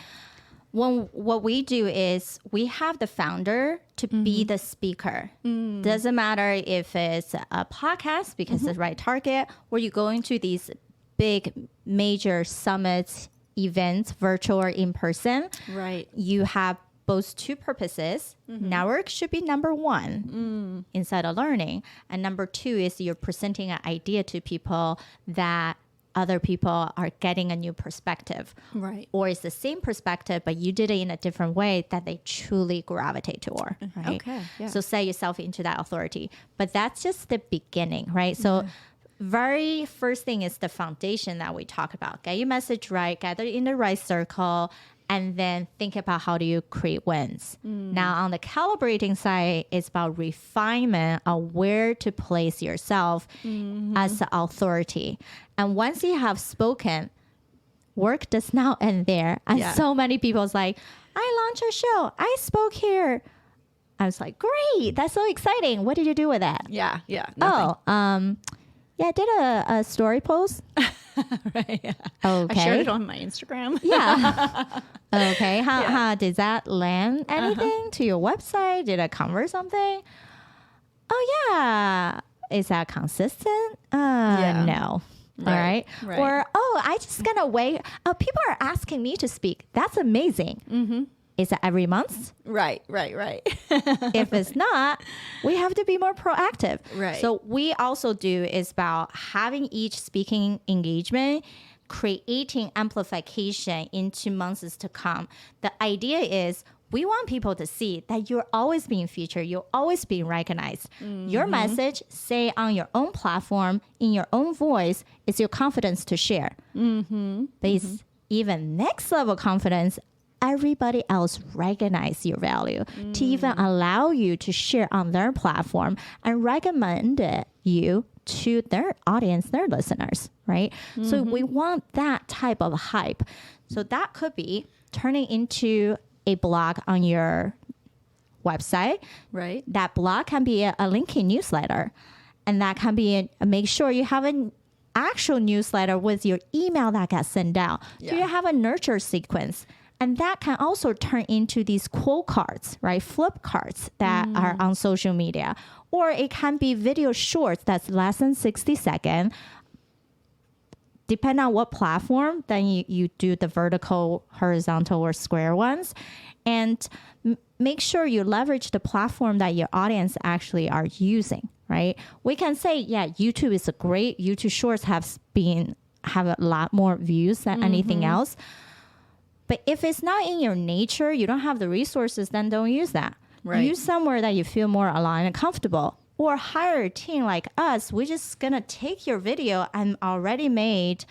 What we do is we have the founder to be the speaker. Doesn't matter if it's a podcast because it's the right target, or you go into these big major summits, events, virtual or in person. Right. You have both 2 purposes. Network should be number 1 inside of learning. And number 2 is you're presenting an idea to people that other people are getting a new perspective. Right. Or it's the same perspective, but you did it in a different way that they truly gravitate toward. Right. Okay. Yeah. So set yourself into that authority. But that's just the beginning, right? So very first thing is the foundation that we talk about. Get your message right, gather in the right circle, and then think about how do you create wins. Now, on the calibrating side, it's about refinement of where to place yourself as the authority. And once you have spoken, work does not end there. And so many people's like, I launched a show. I spoke here. I was like, great. That's so exciting. What did you do with that? Yeah. Nothing. Yeah, I did a story post. Right. Yeah. Okay. I shared it on my Instagram. Yeah. Okay. How did that land anything to your website? Did it convert something? Oh yeah. Is that consistent? No. All right. Or I just gonna wait. Oh, people are asking me to speak. That's amazing. Is it every month? Right. If it's not, we have to be more proactive. Right. So we also do is about having each speaking engagement, creating amplification into months to come. The idea is we want people to see that you're always being featured, you're always being recognized. Your message, say on your own platform, in your own voice, is your confidence to share. But it's even next level confidence. Everybody else recognize your value to even allow you to share on their platform and recommend you to their audience, their listeners, right? So we want that type of hype. So that could be turning into a blog on your website. Right. That blog can be a LinkedIn newsletter. And that can be make sure you have an actual newsletter with your email that gets sent out. Do you have a nurture sequence? And that can also turn into these quote cards, right? Flip cards that are on social media. Or it can be video shorts that's less than 60 seconds. Depending on what platform, then you do the vertical, horizontal, or square ones. And make sure you leverage the platform that your audience actually are using, right? We can say, YouTube is a great, YouTube Shorts have a lot more views than anything else. But if it's not in your nature, you don't have the resources, then don't use that. Right. Use somewhere that you feel more aligned and comfortable. Or hire a team like us. We're just going to take your video and already made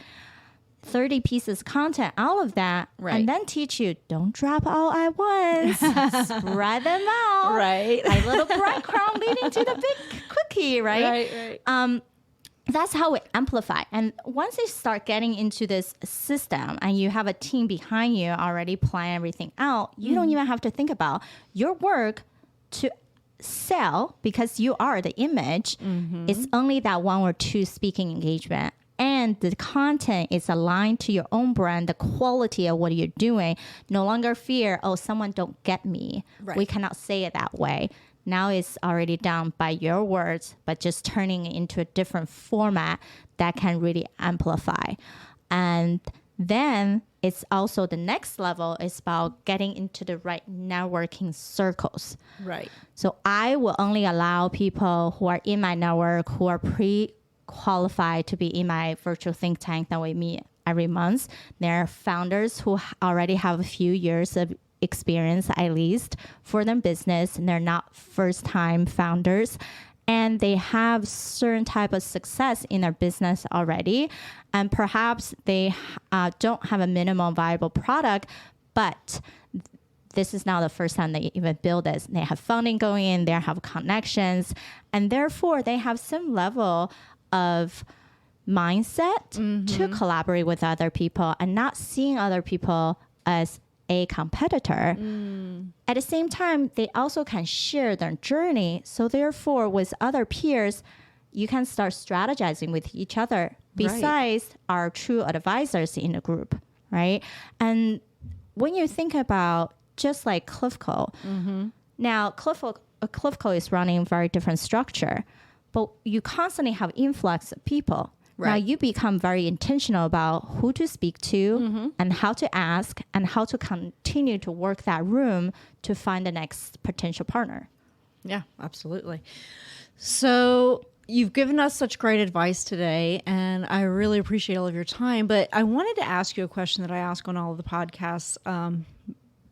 30 pieces of content out of that, Right. and then teach you, don't drop all at once, spread them out. Right. Like little breadcrumb leading to the big cookie, right? Right. That's how we amplify. And once you start getting into this system and you have a team behind you already plan everything out, you don't even have to think about your work to sell because you are the image. It's only that 1 or 2 speaking engagement. And the content is aligned to your own brand, the quality of what you're doing. No longer fear, oh, someone don't get me. Right. We cannot say it that way. Now it's already done by your words, but just turning it into a different format that can really amplify. And then it's also the next level is about getting into the right networking circles. Right. So I will only allow people who are in my network, who are pre-qualified to be in my virtual think tank that we meet every month. They're founders who already have a few years of experience, at least, for their business, and they're not first-time founders. And they have certain type of success in their business already. And perhaps they don't have a minimum viable product, but this is not the first time they even build this. They have funding going in, they have connections, and therefore they have some level of mindset to collaborate with other people and not seeing other people as a competitor. At the same time, they also can share their journey. So therefore, with other peers, you can start strategizing with each other besides our true advisors in the group, right? And when you think about just like Clifco, now Clifco is running a very different structure, but you constantly have influx of people. Right. Now you become very intentional about who to speak to and how to ask and how to continue to work that room to find the next potential partner. Yeah, absolutely. So you've given us such great advice today, and I really appreciate all of your time. But I wanted to ask you a question that I ask on all of the podcasts,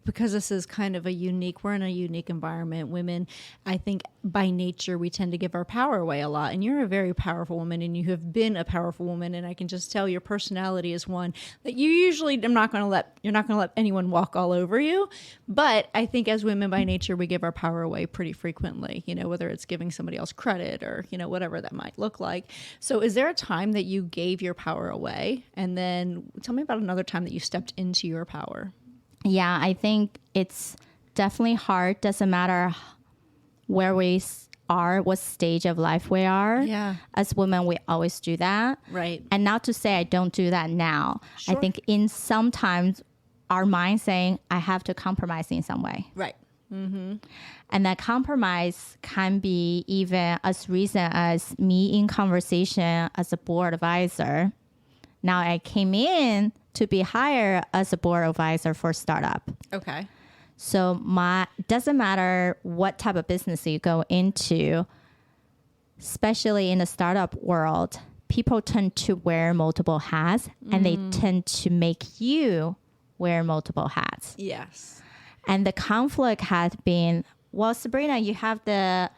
because this is kind of we're in a unique environment. Women, I think by nature, we tend to give our power away a lot. And you're a very powerful woman, and you have been a powerful woman. And I can just tell your personality is one that you usually you're not going to let anyone walk all over you. But I think as women by nature, we give our power away pretty frequently, whether it's giving somebody else credit or, whatever that might look like. So is there a time that you gave your power away? And then tell me about another time that you stepped into your power. Yeah, I think it's definitely hard. Doesn't matter where we are, what stage of life we are. Yeah. As women, we always do that. Right. And not to say I don't do that now. Sure. I think in sometimes our mind saying I have to compromise in some way. Right. And that compromise can be even as recent as me in conversation as a board advisor. Now I came in to be hired as a board advisor for a startup. Okay. So doesn't matter what type of business you go into, especially in the startup world, people tend to wear multiple hats and they tend to make you wear multiple hats. Yes. And the conflict has been, well, Sabrina, you have the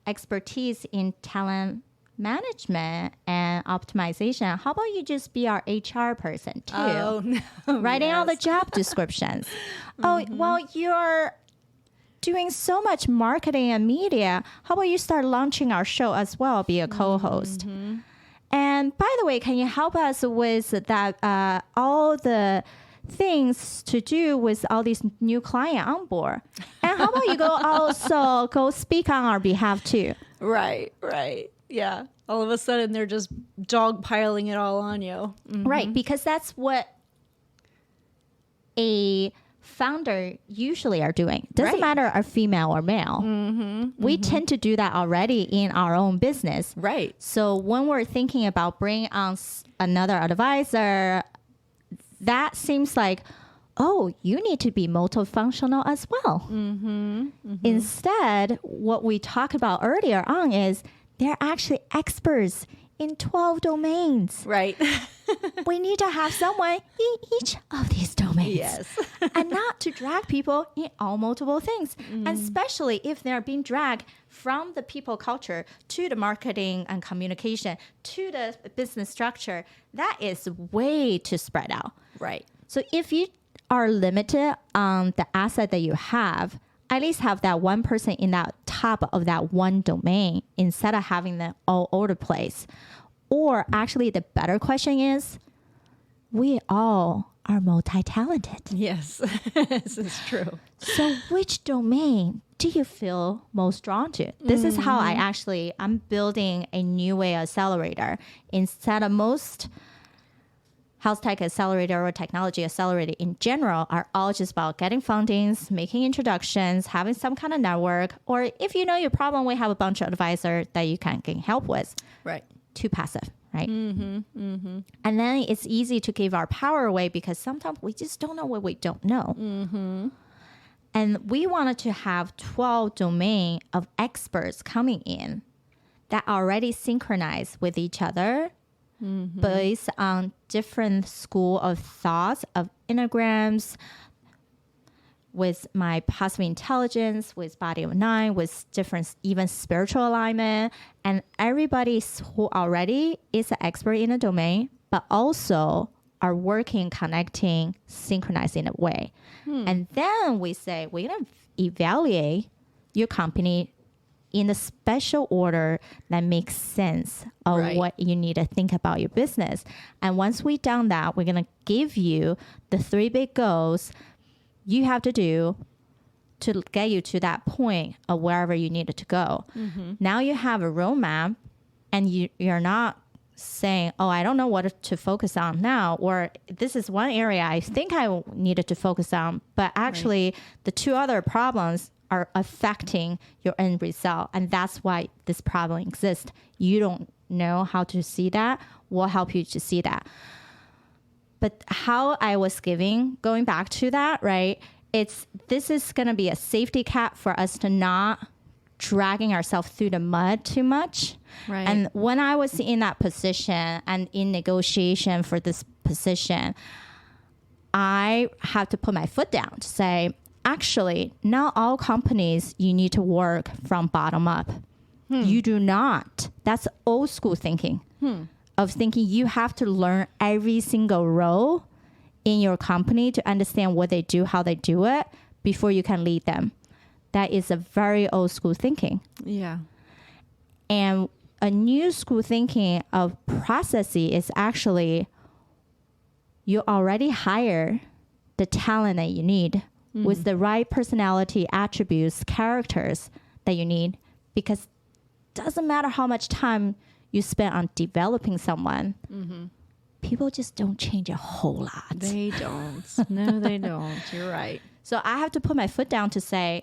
expertise in talent management and optimization. How about you just be our HR person too? Oh, no. Writing all the job descriptions. Oh, well, you're doing so much marketing and media. How about you start launching our show as well, be a co-host? And by the way, can you help us with that, all the things to do with all these new clients on board? And how about you go speak on our behalf too? Right. Yeah. All of a sudden, they're just dogpiling it all on you. Right. Because that's what a founder usually are doing. Doesn't matter are female or male. We tend to do that already in our own business. Right. So when we're thinking about bringing on another advisor, that seems like, oh, you need to be multifunctional as well. Instead, what we talked about earlier on is they're actually experts in 12 domains. Right. We need to have someone in each of these domains. Yes. And not to drag people in all multiple things. And especially if they're being dragged from the people culture to the marketing and communication to the business structure, that is way too spread out. Right. So if you are limited on the asset that you have, at least have that one person in that top of that one domain instead of having them all over the place. Or actually the better question is, we all are multi-talented. Yes, this is true. So which domain do you feel most drawn to? This is how I'm building a new way accelerator. Instead of most health tech accelerator or technology accelerator in general are all just about getting fundings, making introductions, having some kind of network, or if you know your problem, we have a bunch of advisors that you can get help with. Right. Too passive, right? And then it's easy to give our power away because sometimes we just don't know what we don't know. And we wanted to have 12 domain of experts coming in that already synchronized with each other based on different school of thoughts of enneagrams, with my positive intelligence, with body of 9, with different even spiritual alignment, and everybody who already is an expert in a domain, but also are working, connecting, synchronizing in a way. And then we say, we're going to evaluate your company in a special order that makes sense of what you need to think about your business. And once we've done that, we're going to give you the 3 big goals you have to do to get you to that point of wherever you needed to go. Now you have a roadmap and you're not saying, oh, I don't know what to focus on now, or this is one area I think I needed to focus on, but actually the 2 other problems are affecting your end result. And that's why this problem exists. You don't know how to see that. We'll help you to see that. But how I was going back to that, right? This is going to be a safety cap for us to not dragging ourselves through the mud too much. Right. And when I was in that position and in negotiation for this position, I have to put my foot down to say, actually, not all companies you need to work from bottom up. You do not. That's old school thinking. Of thinking you have to learn every single role in your company to understand what they do, how they do it, before you can lead them. That is a very old school thinking. Yeah. And a new school thinking of processing is actually you already hire the talent that you need with the right personality attributes, characters that you need, because it doesn't matter how much time you spend on developing someone, people just don't change a whole lot. They don't. No, they don't. You're right. So I have to put my foot down to say,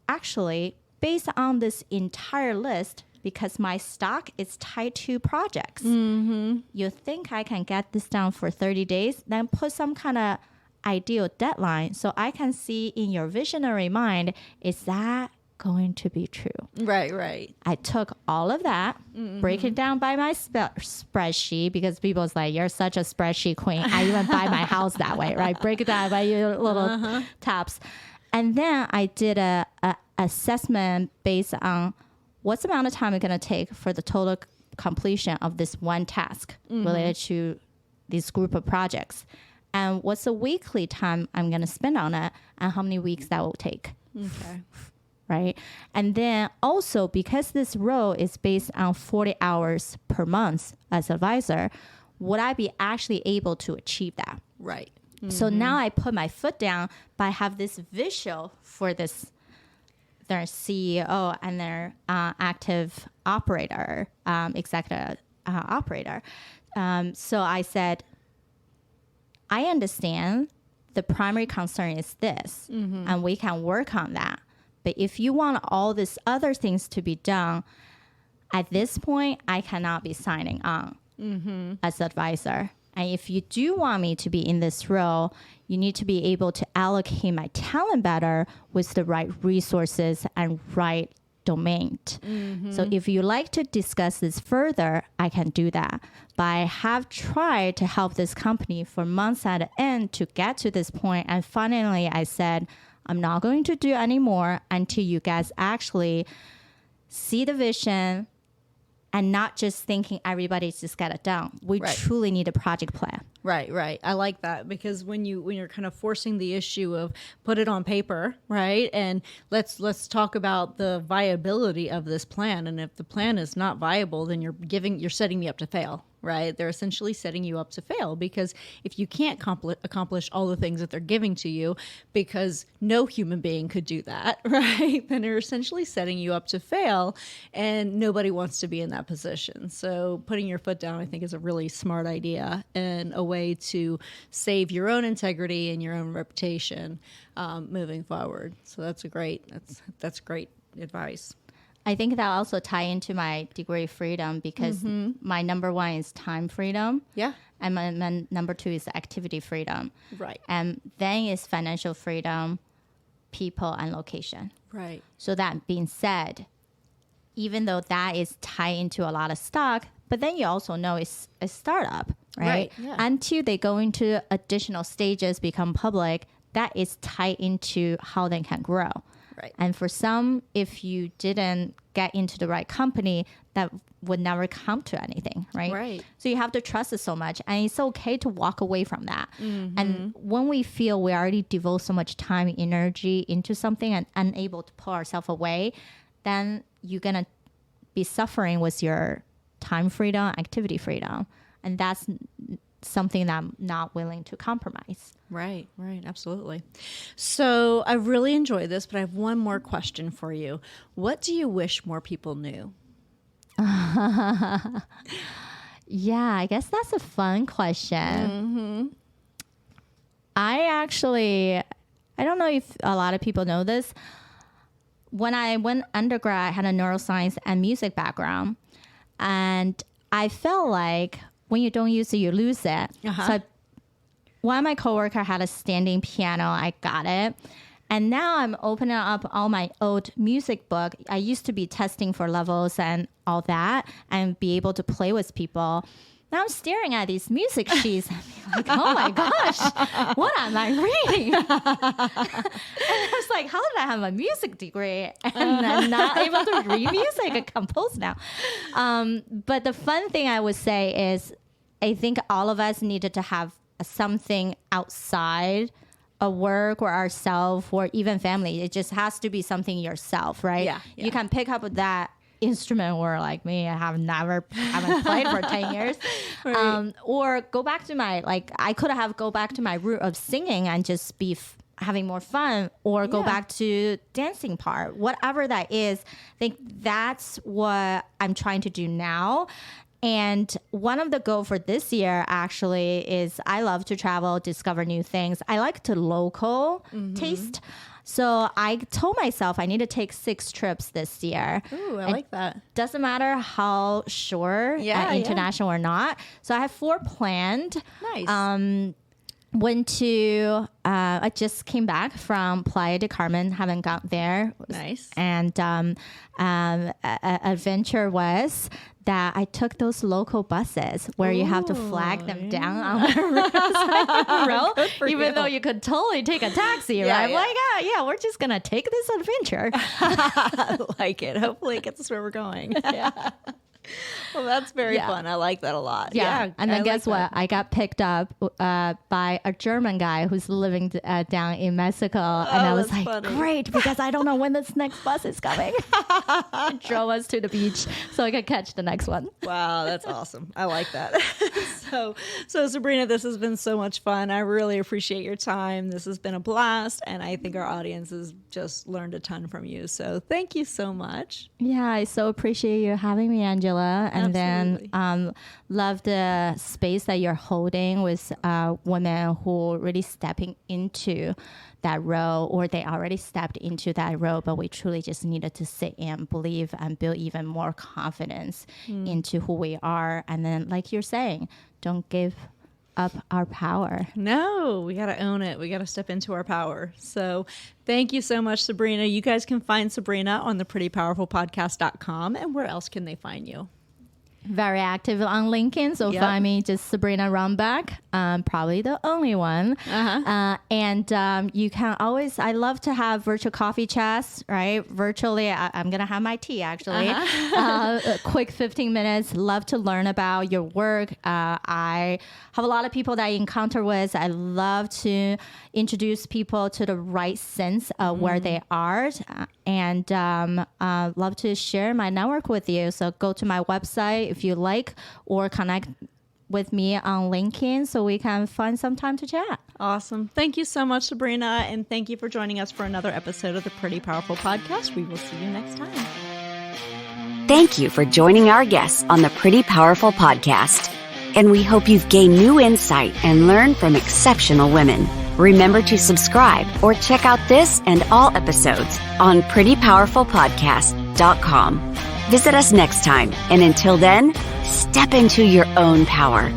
actually, based on this entire list, because my stock is tied to projects, you think I can get this done for 30 days, then put some kind of ideal deadline so I can see in your visionary mind, is that going to be true? Right. I took all of that, break it down by my spreadsheet, because people's like, you're such a spreadsheet queen. I even buy my house that way, right? Break it down by your little tabs. And then I did a assessment based on what's the amount of time it's going to take for the total completion of this one task related to this group of projects. And what's the weekly time I'm going to spend on it, and how many weeks that will take. Okay. Right. And then also, because this role is based on 40 hours per month as advisor, would I be actually able to achieve that? Right. So now I put my foot down, but I have this visual for this, their CEO and their active operator, executive operator. So I said, I understand the primary concern is this, and we can work on that. But if you want all these other things to be done, at this point, I cannot be signing on as advisor. And if you do want me to be in this role, you need to be able to allocate my talent better with the right resources and right domain. So if you like to discuss this further, I can do that. But I have tried to help this company for months at end to get to this point. And finally, I said, I'm not going to do anymore until you guys actually see the vision and not just thinking everybody's just got it done. We truly need a project plan. Right. I like that, because when you're kind of forcing the issue of put it on paper, right? And let's talk about the viability of this plan. And if the plan is not viable, then you're setting me up to fail, right? They're essentially setting you up to fail, because if you can't accomplish all the things that they're giving to you, because no human being could do that, right? Then they're essentially setting you up to fail, and nobody wants to be in that position. So putting your foot down, I think, is a really smart idea and a way to save your own integrity and your own reputation moving forward. So that's great advice. I think that also tie into my degree freedom, because my number one is time freedom. Yeah. And my number two is activity freedom. Right. And then is financial freedom, people, and location. Right. So that being said, even though that is tied into a lot of stock, but then you also know it's a startup, right? Yeah. Until they go into additional stages, become public, that is tied into how they can grow. Right. And for some, if you didn't get into the right company, that would never come to anything, right? Right. So you have to trust it so much. And it's okay to walk away from that. And when we feel we already devote so much time and energy into something and unable to pull ourselves away, then you're going to be suffering with your time freedom, activity freedom. And that's something that I'm not willing to compromise. Right, absolutely. So I really enjoyed this, but I have one more question for you. What do you wish more people knew? Yeah, I guess that's a fun question. I don't know if a lot of people know this. When I went undergrad, I had a neuroscience and music background. And I felt like when you don't use it, you lose it. So one of my coworkers had a standing piano. I got it. And now I'm opening up all my old music book. I used to be testing for levels and all that and be able to play with people. Now I'm staring at these music sheets and be like, oh my gosh, what am I reading? And I was like, how did I have a music degree and I'm not able to read music and compose now? But the fun thing I would say is I think all of us needed to have something outside of work or ourselves or even family. It just has to be something yourself, right? Yeah. You can pick up that instrument, or like me, I haven't played for 10 years. Right. Or go back to I could have go back to my root of singing and just be having more fun, or go back to dancing part, whatever that is. I think that's what I'm trying to do now. And one of the goals for this year actually is I love to travel, discover new things. I like to local taste. So I told myself I need to take 6 trips this year. Ooh, I like that. Doesn't matter how short, international or not. So I have 4 planned. Nice. Went to, I just came back from Playa del Carmen, haven't got there. Nice. And adventure was that I took those local buses where you have to flag them down on the road, even though you could totally take a taxi, right? Yeah. Like, we're just going to take this adventure. I like it. Hopefully it gets us where we're going. Yeah. Well, that's very fun. I like that a lot. Yeah. And then guess what? I got picked up by a German guy who's living down in Mexico. And I was like, great, because I don't know when this next bus is coming. Drove us to the beach so I could catch the next one. Wow, that's awesome. I like that. So Sabrina, this has been so much fun. I really appreciate your time. This has been a blast. And I think our audience has just learned a ton from you. So thank you so much. Yeah, I so appreciate you having me, Angela. And Absolutely. then love the space that you're holding with women who are really stepping into that role, or they already stepped into that role, but we truly just needed to sit and believe and build even more confidence into who we are. And then, like you're saying, don't give up our power. No, we got to own it. We got to step into our power. So thank you so much, Sabrina. You guys can find Sabrina on theprettypowerfulpodcast.com. And where else can they find you? Very active on LinkedIn, so find me just Sabrina Runbeck, probably the only one. And you can always, I love to have virtual coffee chats, right? Virtually, I'm going to have my tea actually. A quick 15 minutes, love to learn about your work. I have a lot of people that I encounter with. I love to introduce people to the right sense of where they are, and love to share my network with you. So go to my website if you like, or connect with me on LinkedIn so we can find some time to chat. Awesome. Thank you so much, Sabrina. And thank you for joining us for another episode of the Pretty Powerful Podcast. We will see you next time. Thank you for joining our guests on the Pretty Powerful Podcast. And we hope you've gained new insight and learned from exceptional women. Remember to subscribe or check out this and all episodes on prettypowerfulpodcast.com. Visit us next time, and until then, step into your own power.